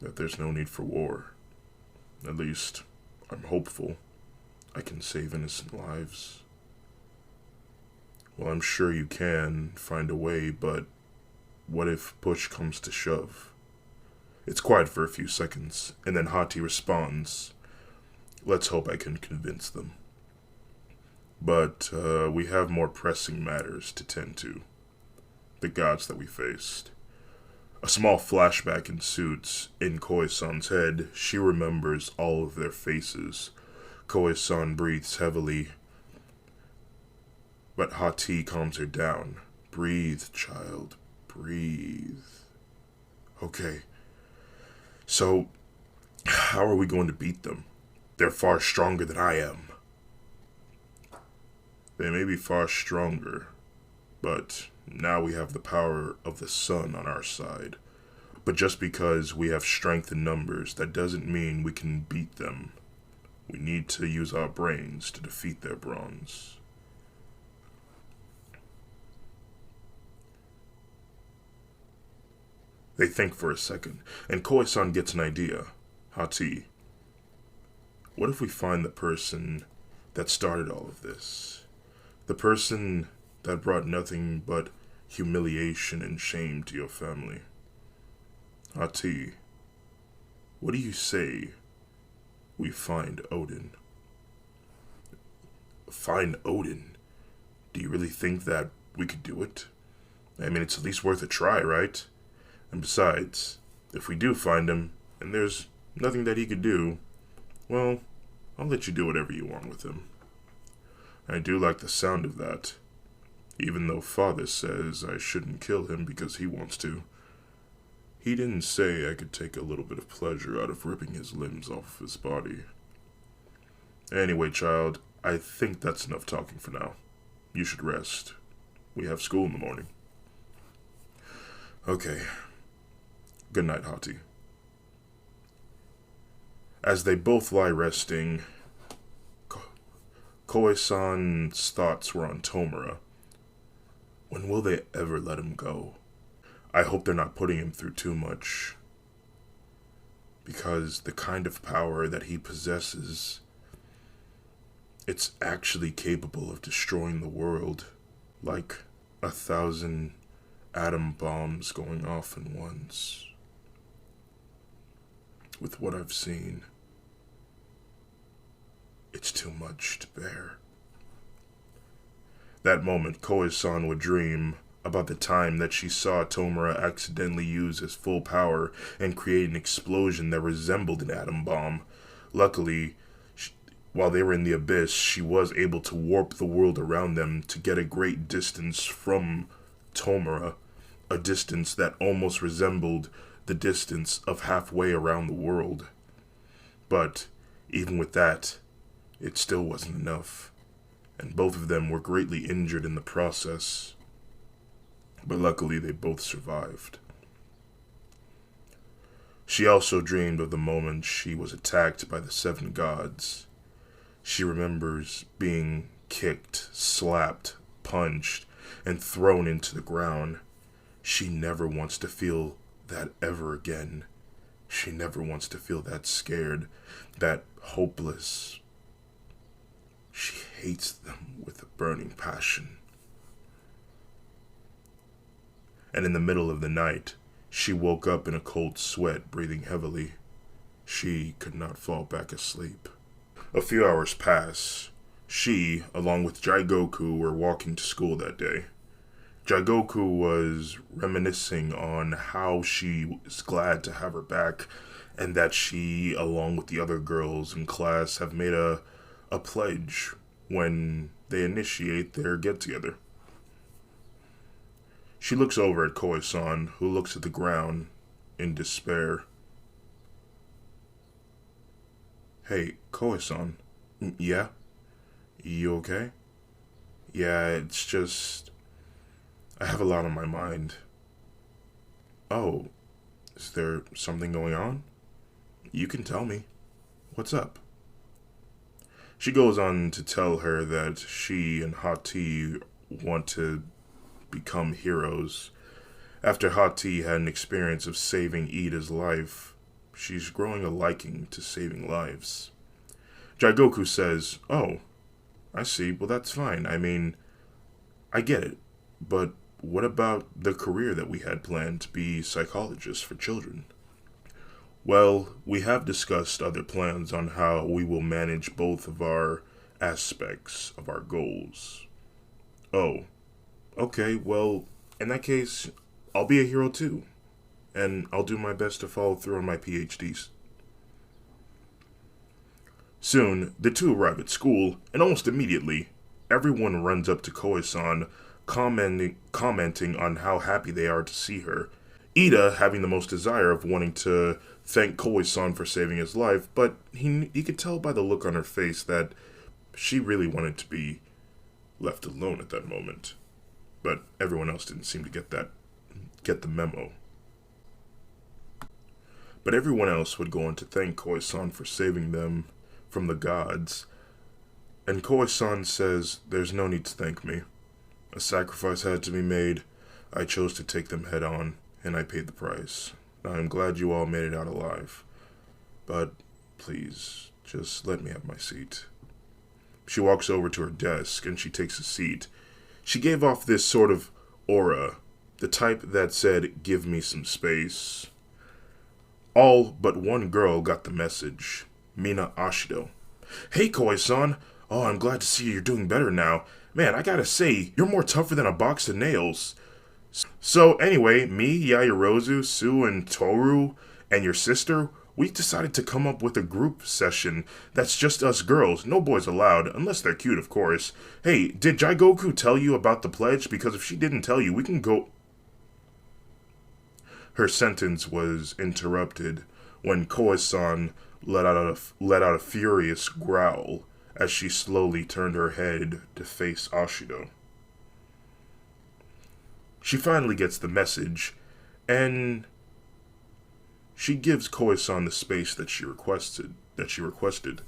That there's no need for war. At least, I'm hopeful I can save innocent lives. Well, I'm sure you can find a way, but what if push comes to shove? It's quiet for a few seconds, and then Hati responds, let's hope I can convince them. But we have more pressing matters to tend to. The gods that we faced. A small flashback ensues in Koi-san's head. She remembers all of their faces. Koi-san breathes heavily, but Hati calms her down. Breathe, child. Breathe. Okay. So, how are we going to beat them? They're far stronger than I am. They may be far stronger, but now we have the power of the sun on our side. But just because we have strength in numbers, that doesn't mean we can beat them. We need to use our brains to defeat their bronze. They think for a second, and Koi-san gets an idea. Hati, what if we find the person that started all of this? The person that brought nothing but humiliation and shame to your family. Hati, what do you say we find Odin? Find Odin? Do you really think that we could do it? I mean, it's at least worth a try, right? And besides, if we do find him, and there's nothing that he could do, well, I'll let you do whatever you want with him. I do like the sound of that, even though Father says I shouldn't kill him because he wants to. He didn't say I could take a little bit of pleasure out of ripping his limbs off his body. Anyway, child, I think that's enough talking for now. You should rest. We have school in the morning. Okay. Good night, Hati. As they both lie resting, Koe-san's thoughts were on Tomura. When will they ever let him go? I hope they're not putting him through too much. Because the kind of power that he possesses, it's actually capable of destroying the world. Like 1,000 atom bombs going off at once. With what I've seen, it's too much to bear. That moment, Koe-san would dream about the time that she saw Tomura accidentally use his full power and create an explosion that resembled an atom bomb. Luckily, while they were in the abyss, she was able to warp the world around them to get a great distance from Tomura, a distance that almost resembled the distance of halfway around the world. But even with that, it still wasn't enough, and both of them were greatly injured in the process. But luckily they both survived. She also dreamed of the moment she was attacked by the 7 gods. She remembers being kicked, slapped, punched, and thrown into the ground. She never wants to feel that ever again. She never wants to feel that scared, that hopeless. She hates them with a burning passion. And in the middle of the night, she woke up in a cold sweat, breathing heavily. She could not fall back asleep. A few hours pass. She, along with Jigoku, were walking to school that day. Jigoku was reminiscing on how she was glad to have her back, and that she, along with the other girls in class, have made a pledge when they initiate their get-together. She looks over at Koe-san, who looks at the ground in despair. Hey, Koe-san. Yeah? You okay? Yeah, it's just, I have a lot on my mind. Oh, is there something going on? You can tell me. What's up? She goes on to tell her that she and Hati want to become heroes. After Hati had an experience of saving Ida's life, she's growing a liking to saving lives. Jigoku says, "Oh, I see. Well, that's fine. I mean, I get it. But what about the career that we had planned to be psychologists for children?" Well, we have discussed other plans on how we will manage both of our aspects of our goals. Oh, okay, well, in that case, I'll be a hero too. And I'll do my best to follow through on my PhDs. Soon, the two arrive at school, and almost immediately, everyone runs up to Koe-san, commenting on how happy they are to see her. Ida having the most desire of wanting to thank Koe-san for saving his life, but he could tell by the look on her face that she really wanted to be left alone at that moment. But everyone else didn't seem to get the memo. But everyone else would go on to thank Koe-san for saving them from the gods. And Koe-san says, "There's no need to thank me. A sacrifice had to be made. I chose to take them head on, and I paid the price. I am glad you all made it out alive. But please, just let me have my seat." She walks over to her desk, and she takes a seat. She gave off this sort of aura, the type that said, "Give me some space." All but one girl got the message. Mina Ashido. "Hey, Koe-san. Oh, I'm glad to see you're doing better now. Man, I gotta say, you're more tougher than a box of nails. So anyway, me, Yaoyorozu, Sue, and Toru, and your sister, we decided to come up with a group session that's just us girls, no boys allowed, unless they're cute, of course. Hey, did Jigoku tell you about the pledge? Because if she didn't tell you, we can go..." Her sentence was interrupted when Koe-san let out a furious growl as she slowly turned her head to face Ashido. She finally gets the message, and she gives Koi-san the space that she requested.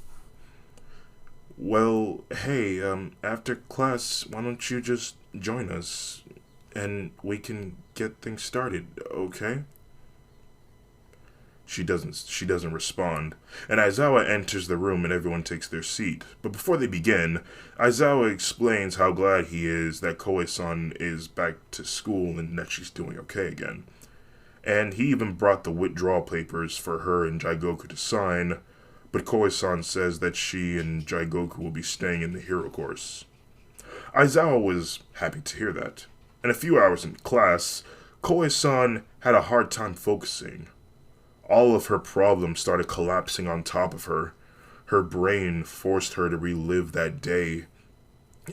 Well, hey, after class, why don't you just join us, and we can get things started, okay? She doesn't respond, and Aizawa enters the room and everyone takes their seat. But before they begin, Aizawa explains how glad he is that Koe-san is back to school and that she's doing okay again. And he even brought the withdrawal papers for her and Jigoku to sign, but Koe-san says that she and Jigoku will be staying in the hero course. Aizawa was happy to hear that. In a few hours in class, Koe-san had a hard time focusing. All of her problems started collapsing on top of her. Her brain forced her to relive that day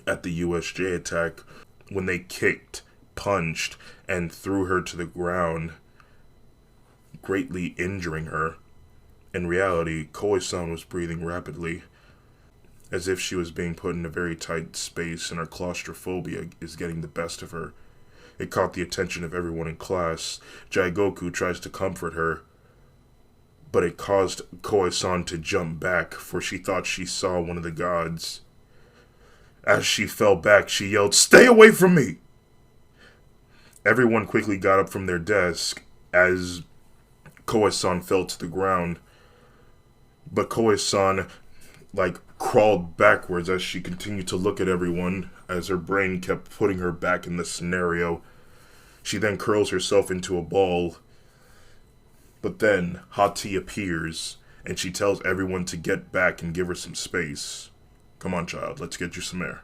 at the USJ attack when they kicked, punched, and threw her to the ground, greatly injuring her. In reality, Koe-san was breathing rapidly, as if she was being put in a very tight space and her claustrophobia is getting the best of her. It caught the attention of everyone in class. Jigoku tries to comfort her, but it caused Koe-san to jump back, for she thought she saw one of the gods. As she fell back, she yelled, "Stay away from me!" Everyone quickly got up from their desk as Koe-san fell to the ground. But Koe-san, crawled backwards as she continued to look at everyone, as her brain kept putting her back in the scenario. She then curls herself into a ball. But then, Hati appears, and she tells everyone to get back and give her some space. Come on, child, let's get you some air.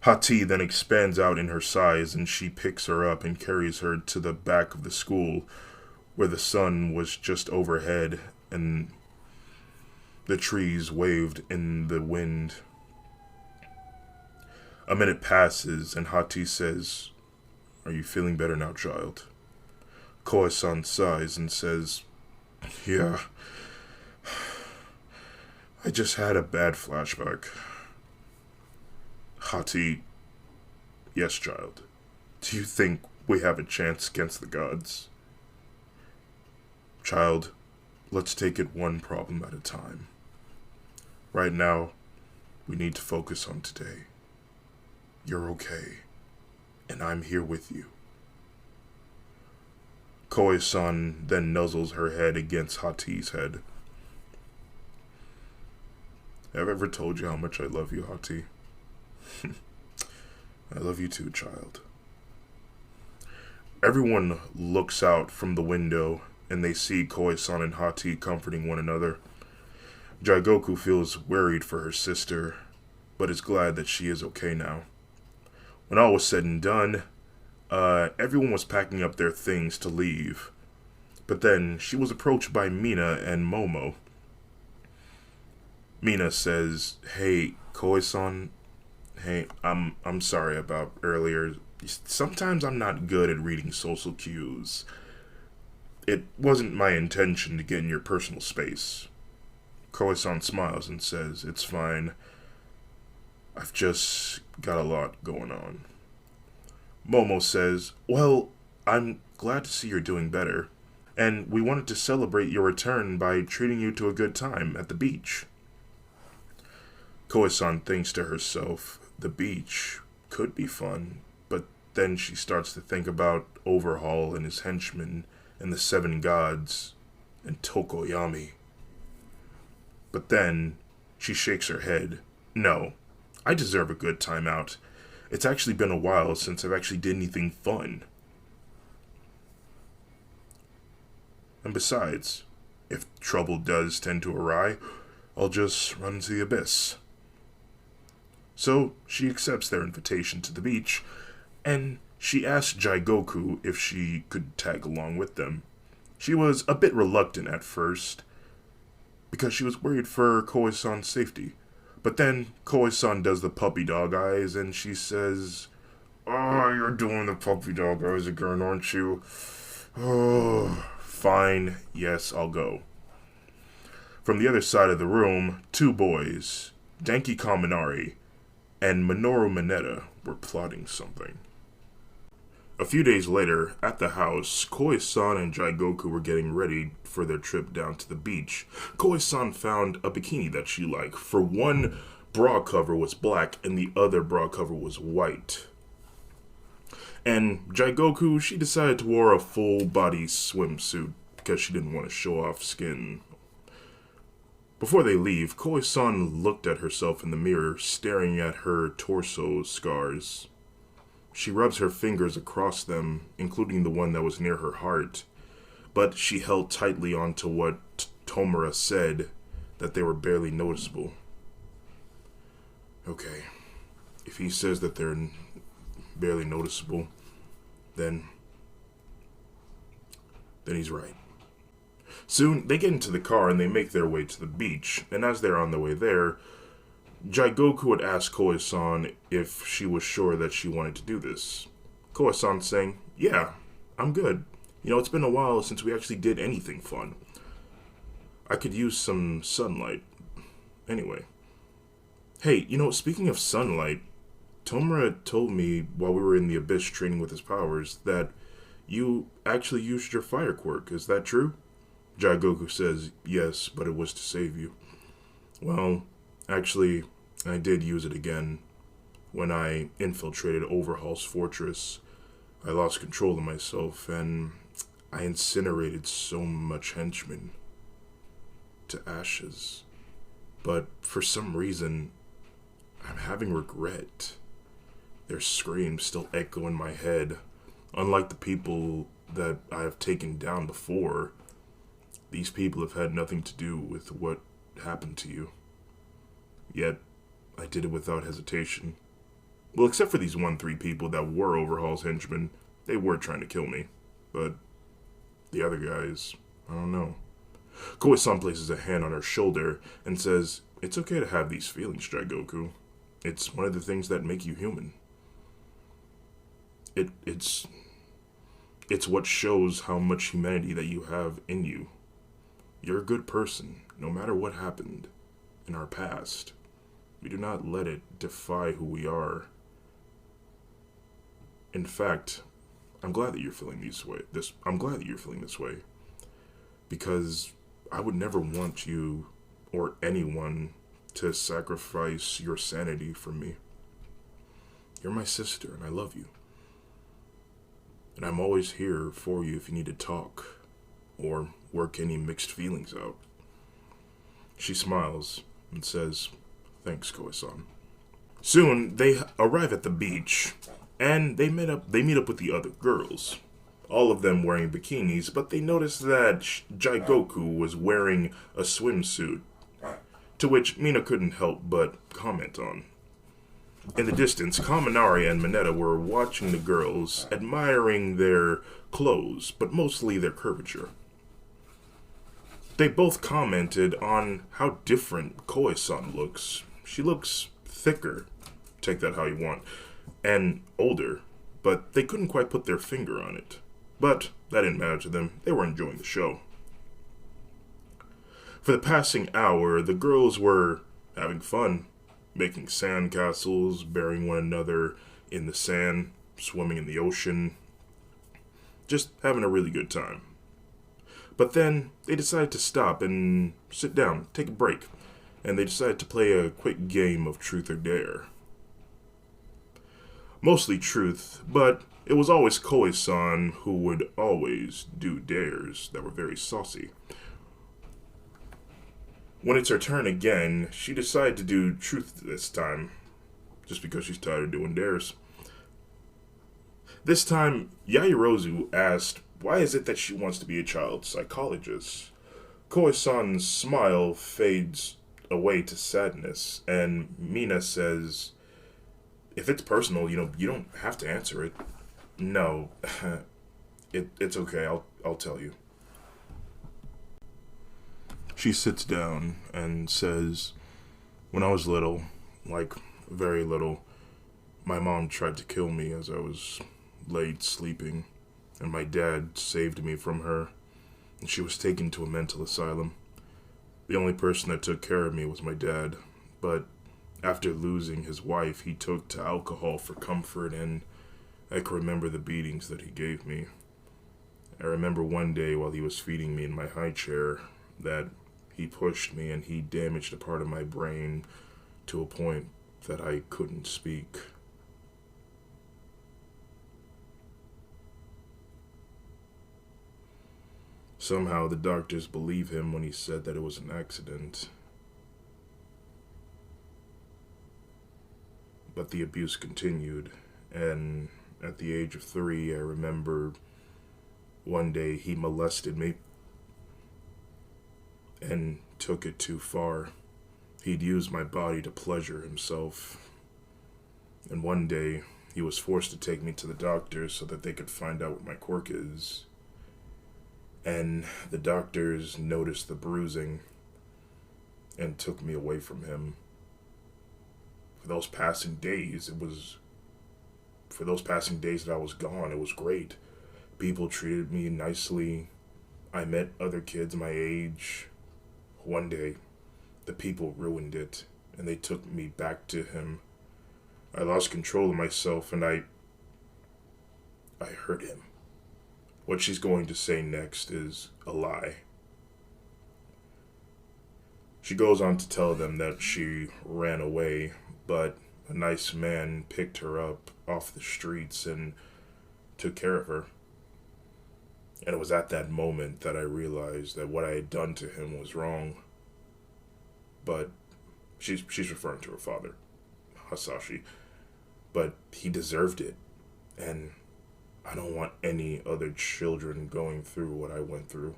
Hati then expands out in her size, and she picks her up and carries her to the back of the school, where the sun was just overhead, and the trees waved in the wind. A minute passes, and Hati says, "Are you feeling better now, child?" Koe-san sighs and says, "Yeah, I just had a bad flashback." Hati, "Yes, child. Do you think we have a chance against the gods?" "Child, let's take it one problem at a time. Right now, we need to focus on today. You're okay, and I'm here with you." Koe-san then nuzzles her head against Hati's head. "Have I ever told you how much I love you, Hati?" "I love you too, child." Everyone looks out from the window, and they see Koe-san and Hati comforting one another. Jigoku feels worried for her sister, but is glad that she is okay now. When all was said and done, everyone was packing up their things to leave. But then she was approached by Mina and Momo. Mina says, "Hey, Koe-san, hey, I'm sorry about earlier. Sometimes I'm not good at reading social cues. It wasn't my intention to get in your personal space." Koe-san smiles and says, "It's fine. I've just got a lot going on." Momo says, "Well, I'm glad to see you're doing better, and we wanted to celebrate your return by treating you to a good time at the beach." Koe-san thinks to herself, the beach could be fun, but then she starts to think about Overhaul and his henchmen and the seven gods and Tokoyami. But then she shakes her head. "No, I deserve a good time out. It's actually been a while since I've actually did anything fun. And besides, if trouble does tend to awry, I'll just run into the abyss." So she accepts their invitation to the beach, and she asks Jigoku if she could tag along with them. She was a bit reluctant at first, because she was worried for Koe-san's safety. But then Koe-san does the puppy dog eyes, and she says, "Oh, you're doing the puppy dog eyes again, aren't you? Oh, fine, yes, I'll go." From the other side of the room, two boys, Denki Kaminari and Minoru Mineta, were plotting something. A few days later, at the house, Koi-san and Jigoku were getting ready for their trip down to the beach. Koi-san found a bikini that she liked. For one bra cover was black and the other bra cover was white. And Jigoku, she decided to wear a full body swimsuit because she didn't want to show off skin. Before they leave, Koi-san looked at herself in the mirror, staring at her torso scars. She rubs her fingers across them, including the one that was near her heart, but she held tightly onto what Tomura said, that they were barely noticeable. Okay, if he says that they're barely noticeable, then he's right. Soon, they get into the car and they make their way to the beach, and as they're on the way there, Jigoku would ask Koi-san if she was sure that she wanted to do this. Koi-san saying, "Yeah, I'm good. You know, it's been a while since we actually did anything fun. I could use some sunlight. Anyway. Hey, you know, speaking of sunlight, Tomura told me while we were in the Abyss training with his powers that you actually used your fire quirk. Is that true?" Jigoku says, "Yes, but it was to save you." "Well, actually, I did use it again. When I infiltrated Overhaul's fortress, I lost control of myself, and I incinerated so much henchmen to ashes. But for some reason, I'm having regret. Their screams still echo in my head. Unlike the people that I have taken down before, these people have had nothing to do with what happened to you. Yet, I did it without hesitation. Well, except for these 1-3 people that were Overhaul's henchmen. They were trying to kill me. But the other guys, I don't know." Koi-san places a hand on her shoulder and says, "It's okay to have these feelings, Jigoku. It's one of the things that make you human. It's what shows how much humanity that you have in you. You're a good person, no matter what happened in our past. We do not let it define who we are. In fact, I'm glad that you're feeling this way. I'm glad that you're feeling this way, because I would never want you or anyone to sacrifice your sanity for me. You're my sister, and I love you. And I'm always here for you if you need to talk or work any mixed feelings out." She smiles and says, "Thanks, Koi-san." Soon, they arrive at the beach, and they meet up with the other girls. All of them wearing bikinis, but they notice that Jigoku was wearing a swimsuit, to which Mina couldn't help but comment on. In the distance, Kaminari and Mineta were watching the girls, admiring their clothes, but mostly their curvature. They both commented on how different Koi-san looks. She looks thicker, take that how you want, and older, but they couldn't quite put their finger on it. But that didn't matter to them. They were enjoying the show. For the passing hour, the girls were having fun, making sandcastles, burying one another in the sand, swimming in the ocean, just having a really good time. But then they decided to stop and sit down, take a break, and they decided to play a quick game of truth or dare. Mostly truth, but it was always Koi-san who would always do dares that were very saucy. When it's her turn again, she decided to do truth this time, just because she's tired of doing dares. This time, Yaoyorozu asked, why is it that she wants to be a child psychologist? Koi-san's smile fades away to sadness, and Mina says, if it's personal, you don't have to answer it. No, it's okay, I'll tell you. She sits down and says, when I was little, like very little, my mom tried to kill me as I was laid sleeping, and my dad saved me from her, and she was taken to a mental asylum. The only person that took care of me was my dad, but After losing his wife, he took to alcohol for comfort, and I can remember the beatings that he gave me. I remember one day while he was feeding me in my high chair that he pushed me and he damaged a part of my brain to a point that I couldn't speak. Somehow the doctors believe him when he said that it was an accident. But the abuse continued, and at the age of 3, I remember one day he molested me and took it too far. He'd used my body to pleasure himself. And one day, he was forced to take me to the doctor so that they could find out what my quirk is. And the doctors noticed the bruising and took me away from him. For those passing days that I was gone, it was great. People treated me nicely. I met other kids my age. One day, the people ruined it, and they took me back to him. I lost control of myself, and I hurt him. What she's going to say next is a lie. She goes on to tell them that she ran away, but a nice man picked her up off the streets and took care of her. And it was at that moment that I realized that what I had done to him was wrong. But she's referring to her father, Hasashi. But he deserved it. And I don't want any other children going through what I went through.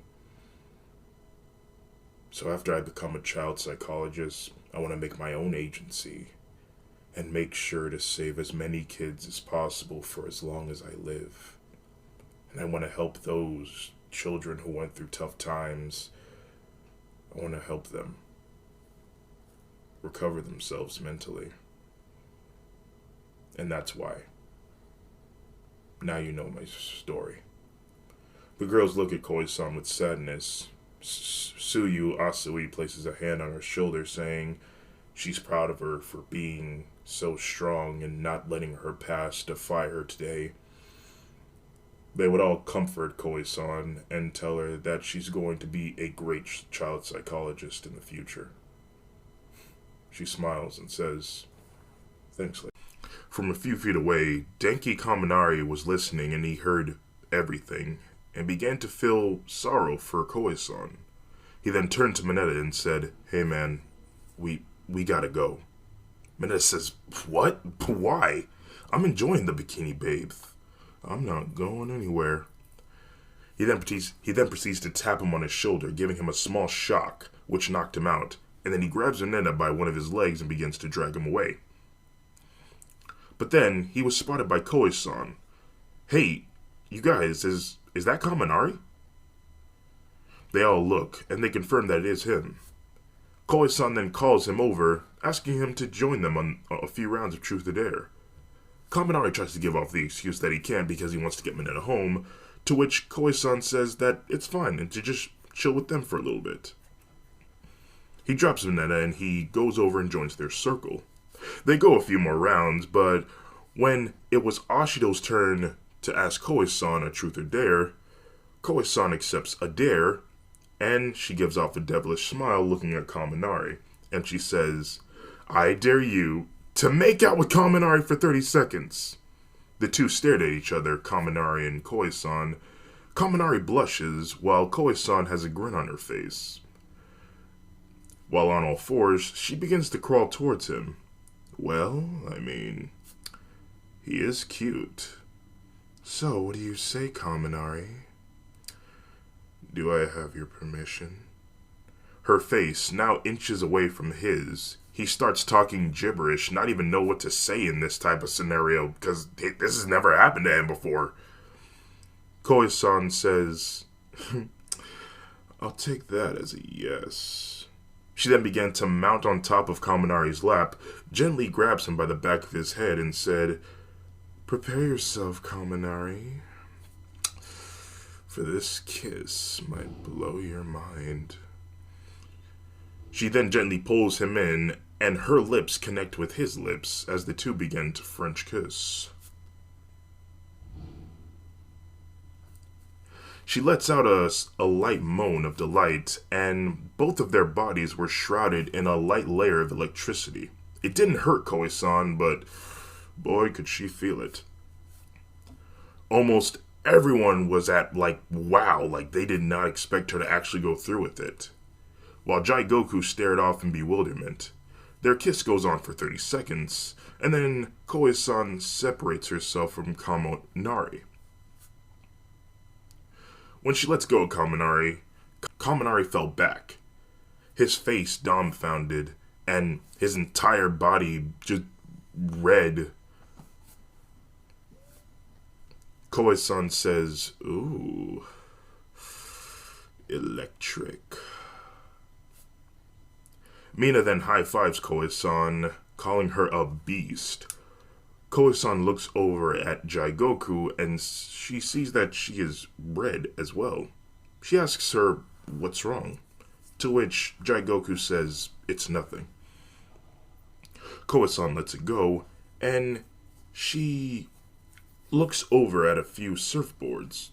So after I become a child psychologist, I want to make my own agency and make sure to save as many kids as possible for as long as I live. And I want to help those children who went through tough times. I want to help them recover themselves mentally. And that's why. Now you know my story. The girls look at Koi-san with sadness. Suyu Asui places a hand on her shoulder, saying she's proud of her for being so strong and not letting her past defy her today. They would all comfort Koi-san and tell her that she's going to be a great child psychologist in the future. She smiles and says, "Thanks, lady." From a few feet away, Denki Kaminari was listening, and he heard everything and began to feel sorrow for Koi-san. He then turned to Mineta and said, "Hey man, we gotta go." Mineta says, "What? Why? I'm enjoying the Bikini Babe. I'm not going anywhere." He then proceeds to tap him on his shoulder, giving him a small shock, which knocked him out, and then he grabs Mineta by one of his legs and begins to drag him away. But then he was spotted by Koi-san. "Hey, you guys, is that Kaminari?" They all look, and they confirm that it is him. Koi-san then calls him over, asking him to join them on a few rounds of Truth or Dare. Kaminari tries to give off the excuse that he can't because he wants to get Mineta home, to which Koi-san says that it's fine and to just chill with them for a little bit. He drops Mineta and he goes over and joins their circle. They go a few more rounds, but when it was Ashido's turn to ask Koi-san a Truth or Dare, Koi-san accepts a dare, and she gives off a devilish smile looking at Kaminari, and she says, "I dare you to make out with Kaminari for 30 seconds. The two stared at each other, Kaminari and Koi-san. Kaminari blushes, while Koi-san has a grin on her face. While on all fours, she begins to crawl towards him. Well, I mean, he is cute. So, what do you say, Kaminari? Do I have your permission?" Her face, now inches away from his. He starts talking gibberish, not even know what to say in this type of scenario, because this has never happened to him before. Koi-san says, "I'll take that as a yes." She then began to mount on top of Kaminari's lap, gently grabs him by the back of his head and said, "Prepare yourself, Kaminari, for this kiss might blow your mind." She then gently pulls him in, and her lips connect with his lips as the two begin to French kiss. She lets out a light moan of delight, and both of their bodies were shrouded in a light layer of electricity. It didn't hurt Koe-san, but boy, could she feel it. Almost everyone was at, wow, they did not expect her to actually go through with it. While Jaigoku stared off in bewilderment, their kiss goes on for 30 seconds, and then Koe-san separates herself from Kaminari. When she lets go of Kaminari fell back, his face dumbfounded, and his entire body just red. Koe-san says, "Ooh, electric." Mina then high-fives Koe-san, calling her a beast. Koe-san looks over at Jaigoku, and she sees that she is red as well. She asks her what's wrong, to which Jaigoku says it's nothing. Koe-san lets it go, and she looks over at a few surfboards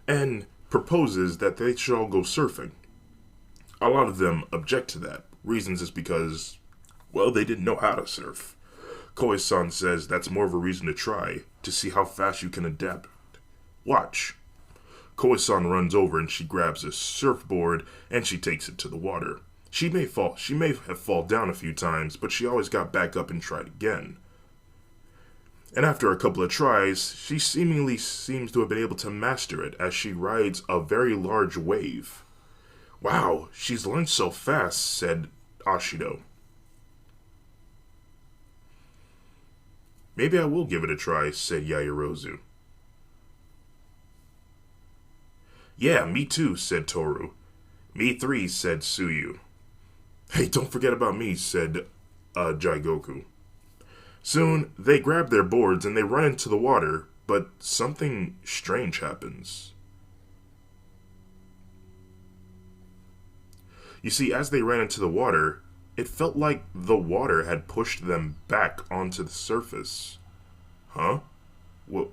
and proposes that they should all go surfing. A lot of them object to that. Reasons is because, well, they didn't know how to surf. Koe-san says that's more of a reason to try, to see how fast you can adapt. Watch. Koe-san runs over and she grabs a surfboard and she takes it to the water. She may have fallen down a few times, but she always got back up and tried again. And after a couple of tries, she seemingly seems to have been able to master it as she rides a very large wave. "Wow, she's learned so fast," said Ashido. "Maybe I will give it a try," said Yaoyorozu. "Yeah, me too," said Toru. "Me three," said Tsuyu. "Hey, don't forget about me," said Jaigoku. Soon, they grab their boards and they run into the water, but something strange happens. You see, as they ran into the water, it felt like the water had pushed them back onto the surface. Huh? What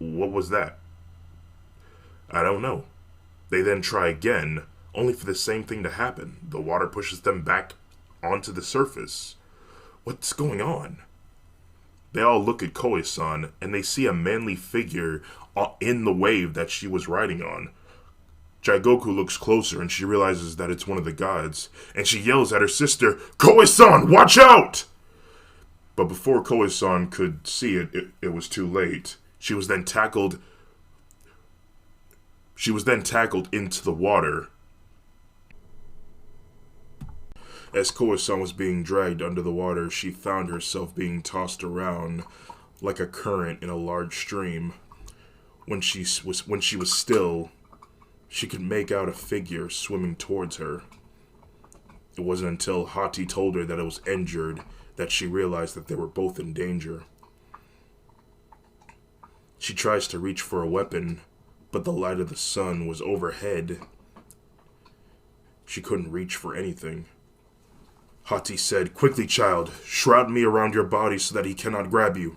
was that? I don't know. They then try again, only for the same thing to happen. The water pushes them back onto the surface. What's going on? They all look at Koe-san, and they see a manly figure in the wave that she was riding on. Jaigoku looks closer, and she realizes that it's one of the gods, and she yells at her sister, "Koe-san, watch out!" But before Koe-san could see it, it was too late. She was then tackled into the water. As Koe-san was being dragged under the water, she found herself being tossed around like a current in a large stream. When she was still, she could make out a figure swimming towards her. It wasn't until Hati told her that it was injured that she realized that they were both in danger. She tries to reach for a weapon, but the light of the sun was overhead. She couldn't reach for anything. Hati said, "Quickly, child, shroud me around your body so that he cannot grab you."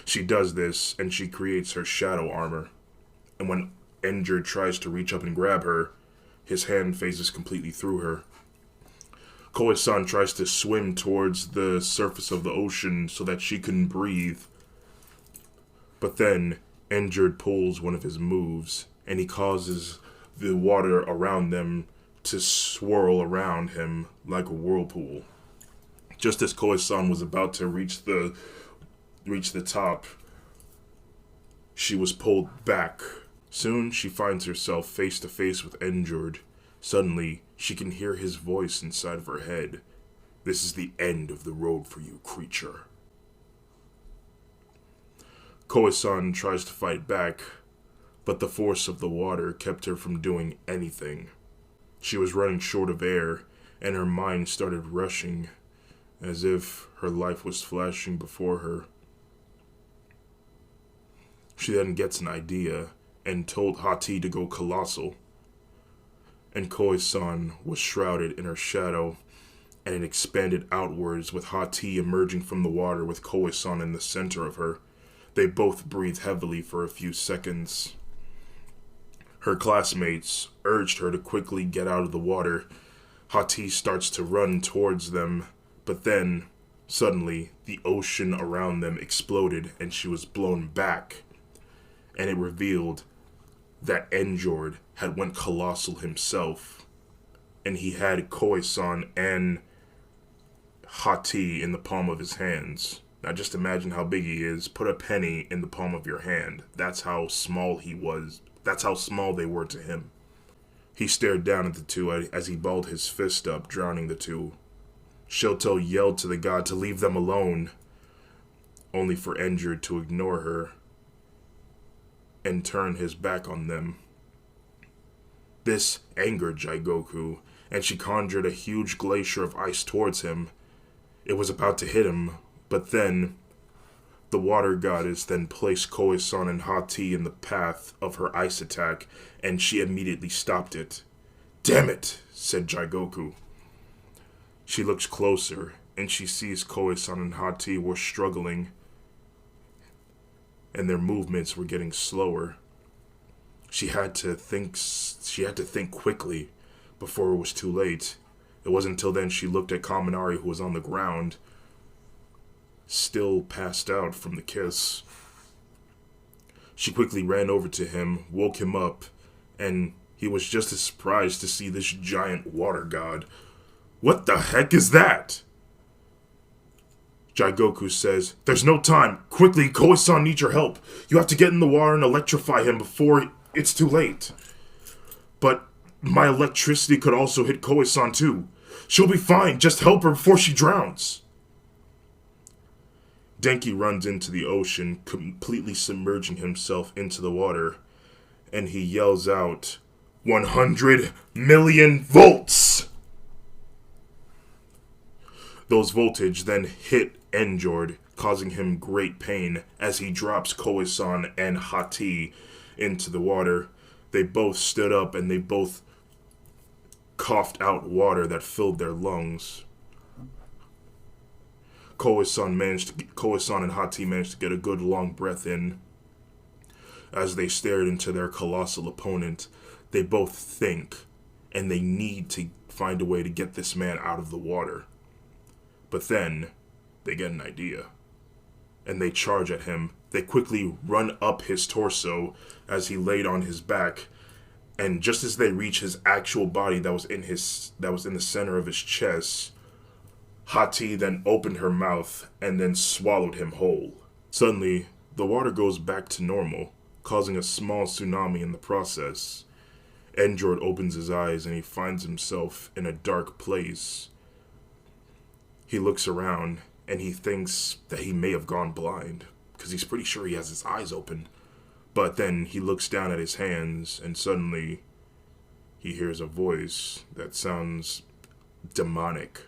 She does this, and she creates her shadow armor. And when Injured tries to reach up and grab her, his hand phases completely through her. Koe-san tries to swim towards the surface of the ocean so that she can breathe. But then, Injured pulls one of his moves, and he causes the water around them to swirl around him like a whirlpool. Just as Koe-san was about to reach the top, she was pulled back. Soon, she finds herself face to face with Injured. Suddenly, she can hear his voice inside of her head. "This is the end of the road for you, creature." Koe-san tries to fight back, but the force of the water kept her from doing anything. She was running short of air, and her mind started rushing, as if her life was flashing before her. She then gets an idea, and told Hati to go colossal. and Koi-san was shrouded in her shadow, and it expanded outwards with Hati emerging from the water with Koi-san in the center of her. They both breathed heavily for a few seconds. Her classmates urged her to quickly get out of the water. Hati starts to run towards them, but then, suddenly, the ocean around them exploded and she was blown back. And it revealed that Njord had went colossal himself. And he had Koi-san and Hati in the palm of his hands. Now just imagine how big he is. Put a penny in the palm of your hand. That's how small he was. That's how small they were to him. He stared down at the two as he balled his fist up, drowning the two. Shoto yelled to the god to leave them alone, only for Njord to ignore her and turn his back on them. This angered Jigoku, and she conjured a huge glacier of ice towards him. It was about to hit him, but then the water goddess then placed Koi-san and Hati in the path of her ice attack, and she immediately stopped it. "Damn it," said Jigoku. She looks closer, and she sees Koi-san and Hati were struggling, and their movements were getting slower. She had to think quickly before it was too late. It wasn't until then she looked at Kaminari, who was on the ground, still passed out from the kiss. She quickly ran over to him, woke him up, and he was just as surprised to see this giant water god. "What the heck is that?" Jigoku says, "There's no time. Quickly, Koi-san needs your help. You have to get in the water and electrify him before it's too late." "But my electricity could also hit Koi-san too. She'll be fine. Just help her before she drowns." Denki runs into the ocean, completely submerging himself into the water, and he yells out, 100 million volts! Those voltage then hit Njord, causing him great pain as he drops Koi-san and Hati into the water. They both stood up and they both coughed out water that filled their lungs. Koi-san and Hati managed to get a good long breath in. As they stared into their colossal opponent, they both think, and they need to find a way to get this man out of the water. But then, they get an idea, and they charge at him. They quickly run up his torso as he laid on his back, and just as they reach his actual body that was in the center of his chest, Hati then opened her mouth and then swallowed him whole. Suddenly, the water goes back to normal, causing a small tsunami in the process. Njord opens his eyes and he finds himself in a dark place. He looks around and he thinks that he may have gone blind, because he's pretty sure he has his eyes open. But then he looks down at his hands and suddenly he hears a voice that sounds demonic.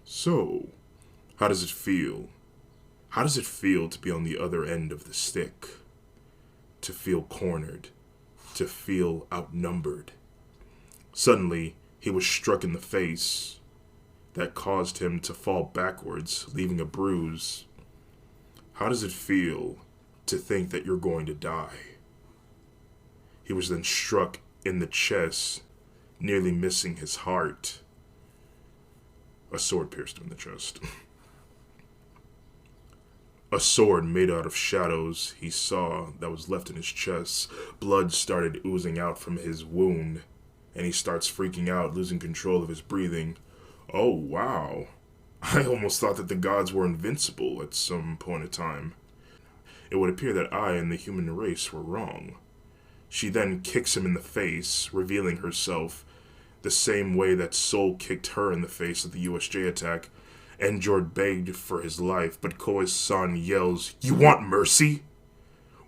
"So, how does it feel? How does it feel to be on the other end of the stick? To feel cornered? To feel outnumbered?" Suddenly, he was struck in the face. That caused him to fall backwards, leaving a bruise. How does it feel to think that you're going to die? He was then struck in the chest, nearly missing his heart. A sword pierced him in the chest. A sword made out of shadows he saw that was left in his chest. Blood started oozing out from his wound, and he starts freaking out, losing control of his breathing. Oh, wow. I almost thought that the gods were invincible at some point in time. It would appear that I and the human race were wrong. She then kicks him in the face, revealing herself the same way that Soul kicked her in the face at the USJ attack. Njord begged for his life, but Koi-san yells, "You want mercy?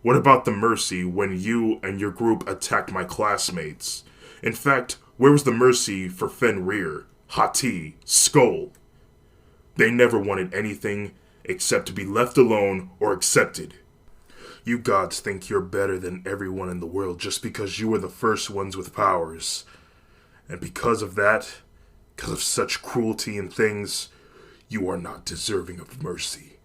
What about the mercy when you and your group attacked my classmates? In fact, where was the mercy for Fenrir, Hati, Skull? They never wanted anything except to be left alone or accepted. You gods think you're better than everyone in the world just because you were the first ones with powers. And because of that, because of such cruelty and things, you are not deserving of mercy.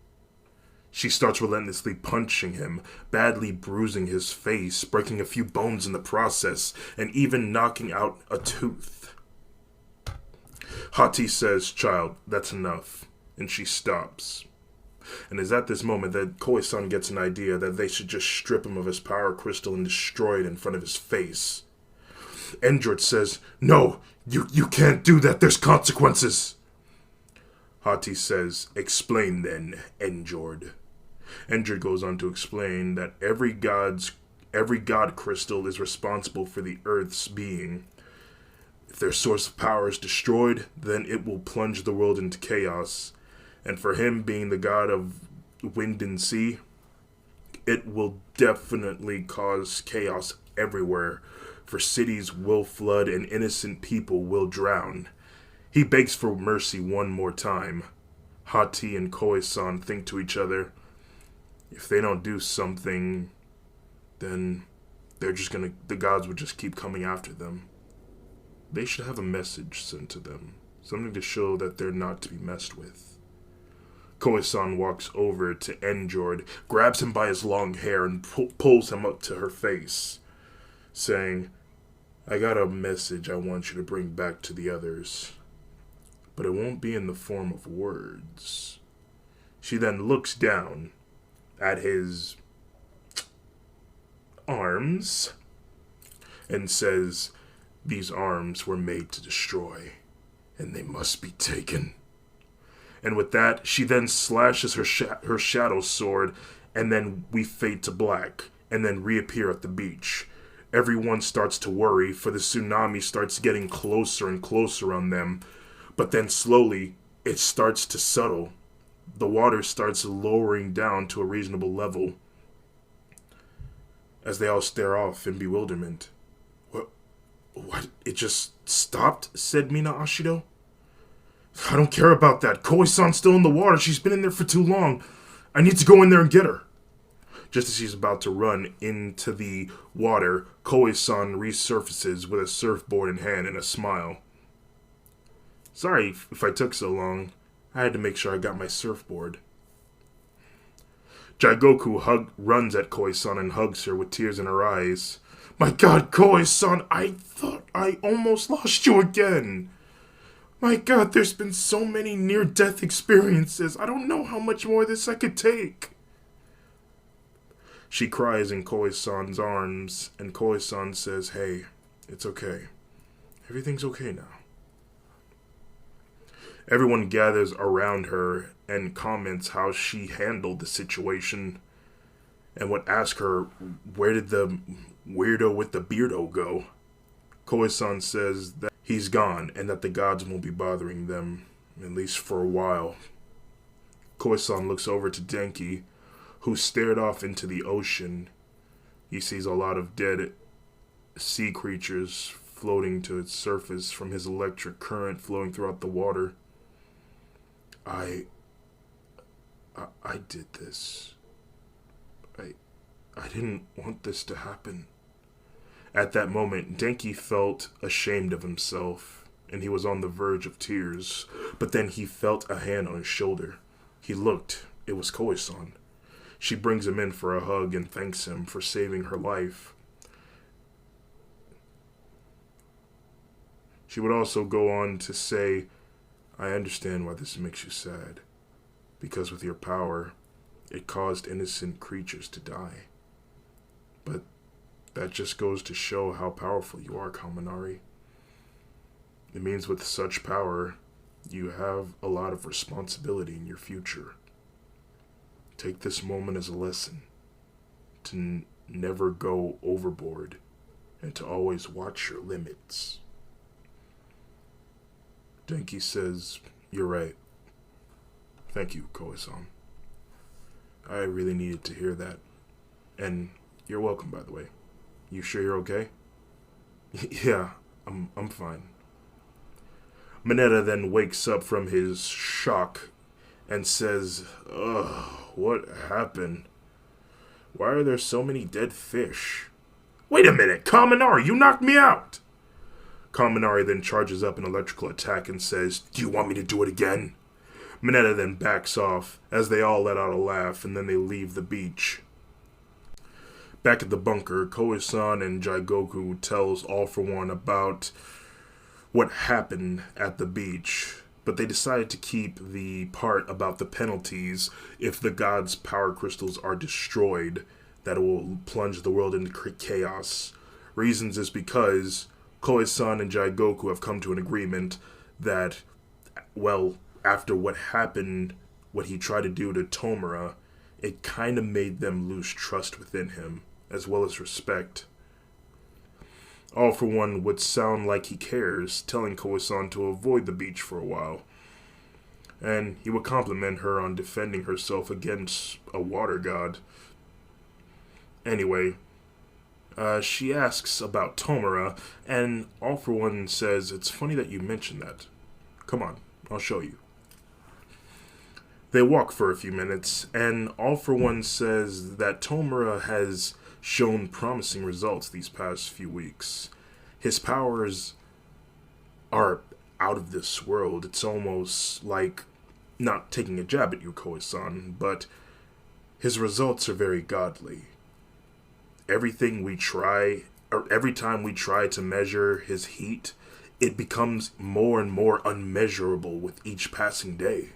She starts relentlessly punching him, badly bruising his face, breaking a few bones in the process, and even knocking out a tooth. Hati says, "Child, that's enough," and she stops. And it's at this moment that Koi-san gets an idea that they should just strip him of his power crystal and destroy it in front of his face. Endred says, "No, you can't do that, there's consequences." Hati says, "Explain then, Endred." Endred goes on to explain that every god crystal is responsible for the Earth's being. If their source of power is destroyed, then it will plunge the world into chaos. And for him being the god of wind and sea, it will definitely cause chaos everywhere, for cities will flood and innocent people will drown. He begs for mercy one more time. Hati and Koi-san think to each other, if they don't do something, then the gods would just keep coming after them. They should have a message sent to them, something to show that they're not to be messed with. Koi-san walks over to Endred, grabs him by his long hair, and pulls him up to her face, saying, "I got a message I want you to bring back to the others, but it won't be in the form of words." She then looks down at his arms and says, "These arms were made to destroy, and they must be taken." And with that, she then slashes her shadow sword, and then we fade to black, and then reappear at the beach. Everyone starts to worry, for the tsunami starts getting closer and closer on them, but then slowly, it starts to settle. The water starts lowering down to a reasonable level, as they all stare off in bewilderment. What? It just stopped?" said Mina Ashido. "I don't care about that. Koi-san's still in the water. She's been in there for too long. I need to go in there and get her." Just as she's about to run into the water, Koi-san resurfaces with a surfboard in hand and a smile. "Sorry if I took so long. I had to make sure I got my surfboard." Jigoku runs at Koi-san and hugs her with tears in her eyes. "My God, Koi-san, I thought I almost lost you again. My God, there's been so many near-death experiences. I don't know how much more of this I could take." She cries in Koi-san's arms, and Koi-san says, "Hey, it's okay. Everything's okay now." Everyone gathers around her and comments how she handled the situation, and would ask her, where did the weirdo with the beardo go? Koi-san says that he's gone and that the gods won't be bothering them, at least for a while. Koi-san looks over to Denki, who stared off into the ocean. He sees a lot of dead sea creatures floating to its surface from his electric current flowing throughout the water. I did this. I didn't want this to happen." At that moment, Denki felt ashamed of himself, and he was on the verge of tears. But then he felt a hand on his shoulder. He looked. It was Koi-san. She brings him in for a hug and thanks him for saving her life. She would also go on to say, "I understand why this makes you sad, because with your power, it caused innocent creatures to die. But that just goes to show how powerful you are, Kaminari. It means with such power, you have a lot of responsibility in your future. Take this moment as a lesson to never go overboard and to always watch your limits." Denki says, "You're right. Thank you, Koi-san. I really needed to hear that. And you're welcome, by the way. You sure you're okay?" "Yeah, I'm fine." Mineta then wakes up from his shock and says, "Ugh, what happened? Why are there so many dead fish?" "Wait a minute, Kaminari, you knocked me out!" Kaminari then charges up an electrical attack and says, "Do you want me to do it again?" Mineta then backs off as they all let out a laugh and then they leave the beach. Back at the bunker, Koe-san and Jigoku tells All For One about what happened at the beach, but they decided to keep the part about the penalties if the gods' power crystals are destroyed, that it will plunge the world into chaos. Reasons is because Koe-san and Jigoku have come to an agreement that, well, after what happened, what he tried to do to Tomura, it kind of made them lose trust within him, as well as respect. All For One would sound like he cares, telling Koe-san to avoid the beach for a while. And he would compliment her on defending herself against a water god. Anyway, she asks about Tomura, and All For One says, "It's funny that you mentioned that. Come on, I'll show you." They walk for a few minutes, and All For One says that Tomura has shown promising results these past few weeks. His powers are out of this world. It's almost like, not taking a jab at you, Koe-san, but his results are very godly. Every time we try to measure his heat, it becomes more and more unmeasurable with each passing day.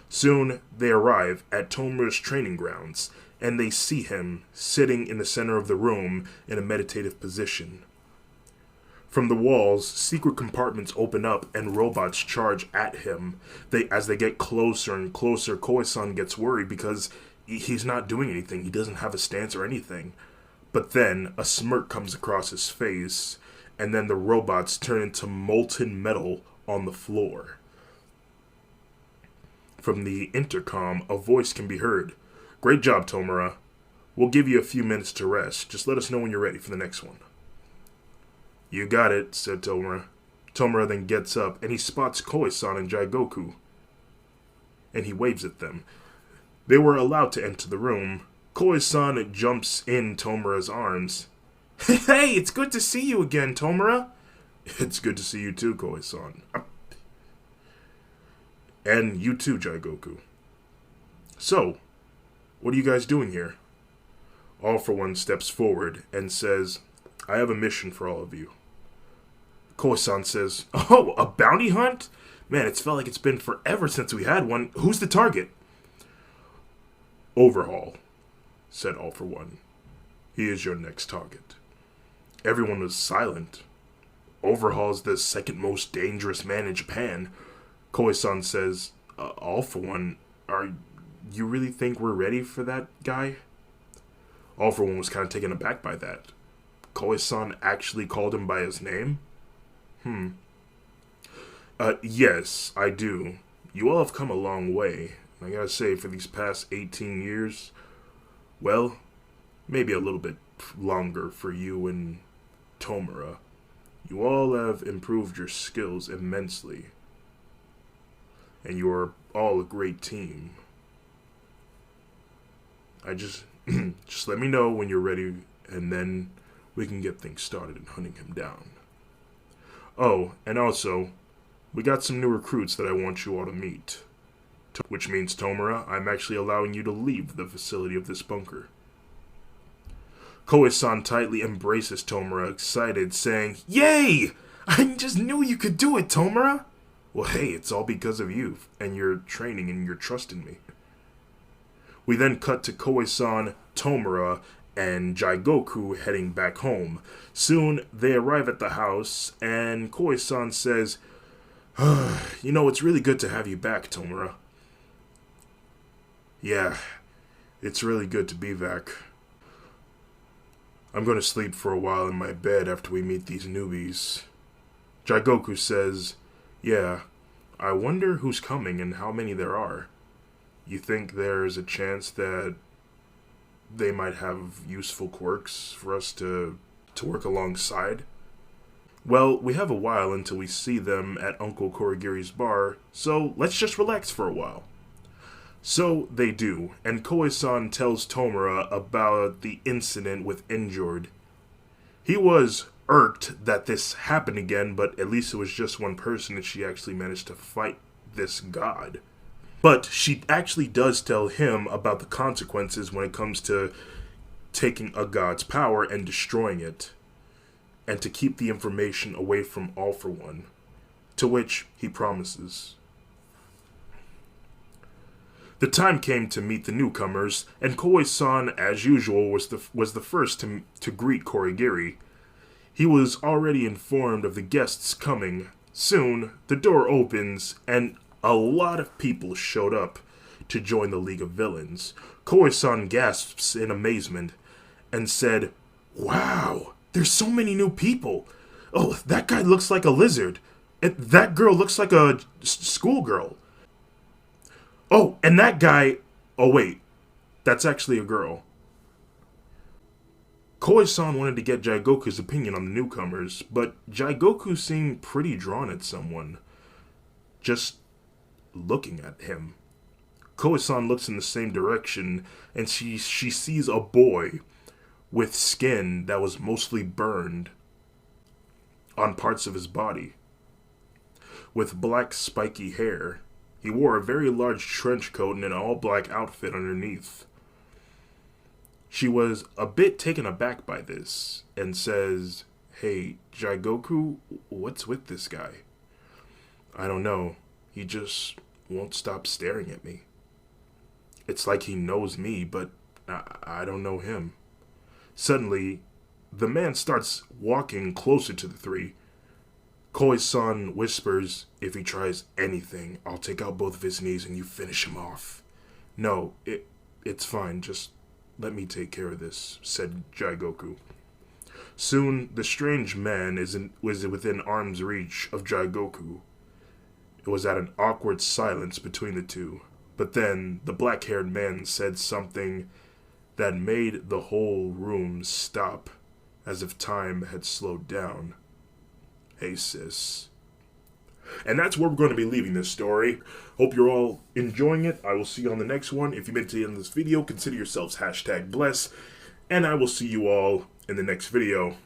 Soon, they arrive at Tomura's training grounds, and they see him sitting in the center of the room in a meditative position. From the walls, secret compartments open up and robots charge at him. As they get closer and closer, Koe-san gets worried because he's not doing anything. He doesn't have a stance or anything. But then a smirk comes across his face, and then the robots turn into molten metal on the floor. From the intercom, a voice can be heard. "Great job, Tomura. We'll give you a few minutes to rest. Just let us know when you're ready for the next one." "You got it," said Tomura. Tomura then gets up, and he spots Koe-san and Jigoku, and he waves at them. They were allowed to enter the room. Koe-san jumps in Tomura's arms. "Hey, it's good to see you again, Tomura." "It's good to see you too, Koe-san." "And you too, Jigoku." "So, what are you guys doing here?" All For One steps forward and says, "I have a mission for all of you." Koe-san says, "Oh, a bounty hunt? Man, it's felt like it's been forever since we had one. Who's the target?" "Overhaul," said All For One. "He is your next target." Everyone was silent. "Overhaul's the second most dangerous man in Japan." Koe-san says, "All For One, you really think we're ready for that guy?" All For One was kind of taken aback by that. Koe-san actually called him by his name? Yes, I do. You all have come a long way. I gotta say, for these past 18 years, well, maybe a little bit longer for you and Tomura. You all have improved your skills immensely. And you are all a great team. Just let me know when you're ready, and then we can get things started in hunting him down. Oh, and also, we got some new recruits that I want you all to meet. Which means, Tomura, I'm actually allowing you to leave the facility of this bunker. Koe-san tightly embraces Tomura, excited, saying, "Yay! I just knew you could do it, Tomura!" "Well, hey, it's all because of you, and your training, and your trust in me." We then cut to Koe-san, Tomura, and Jigoku heading back home. Soon, they arrive at the house, and Koe-san says, It's really good to have you back, Tomura." "Yeah, it's really good to be back. I'm going to sleep for a while in my bed after we meet these newbies." Jigoku says, "Yeah, I wonder who's coming and how many there are. You think there's a chance that they might have useful quirks for us to work alongside?" "Well, we have a while until we see them at Uncle Korigiri's bar, so let's just relax for a while." So they do, and Koe-san tells Tomura about the incident with Injured. He was irked that this happened again, but at least it was just one person and she actually managed to fight this god. But she actually does tell him about the consequences when it comes to taking a god's power and destroying it, and to keep the information away from All For One, to which he promises. The time came to meet the newcomers, and Koi-san, as usual, was the first to greet Korigiri. He was already informed of the guests coming. Soon, the door opens, and a lot of people showed up to join the League of Villains. Koi-san gasps in amazement and said, "Wow, there's so many new people. Oh, that guy looks like a lizard. And that girl looks like a schoolgirl. Oh, and that guy... Oh, wait. That's actually a girl." Koi-san wanted to get Jaigoku's opinion on the newcomers, but Jaigoku seemed pretty drawn at someone, just looking at him. Koi-san looks in the same direction, and she sees a boy with skin that was mostly burned on parts of his body, with black spiky hair. He wore a very large trench coat and an all-black outfit underneath. She was a bit taken aback by this and says, "Hey, Jaigoku, what's with this guy? I don't know. He just won't stop staring at me. It's like he knows me, but I don't know him." Suddenly, the man starts walking closer to the three. Koi-san whispers, "If he tries anything, I'll take out both of his knees and you finish him off." "No, it's fine. Just let me take care of this," said Jaigoku. Soon, the strange man was within arm's reach of Jaigoku. It was at an awkward silence between the two. But then, the black-haired man said something that made the whole room stop, as if time had slowed down. "Hey, sis." And that's where we're going to be leaving this story. Hope you're all enjoying it. I will see you on the next one. If you made it to the end of this video, consider yourselves #bless. And I will see you all in the next video.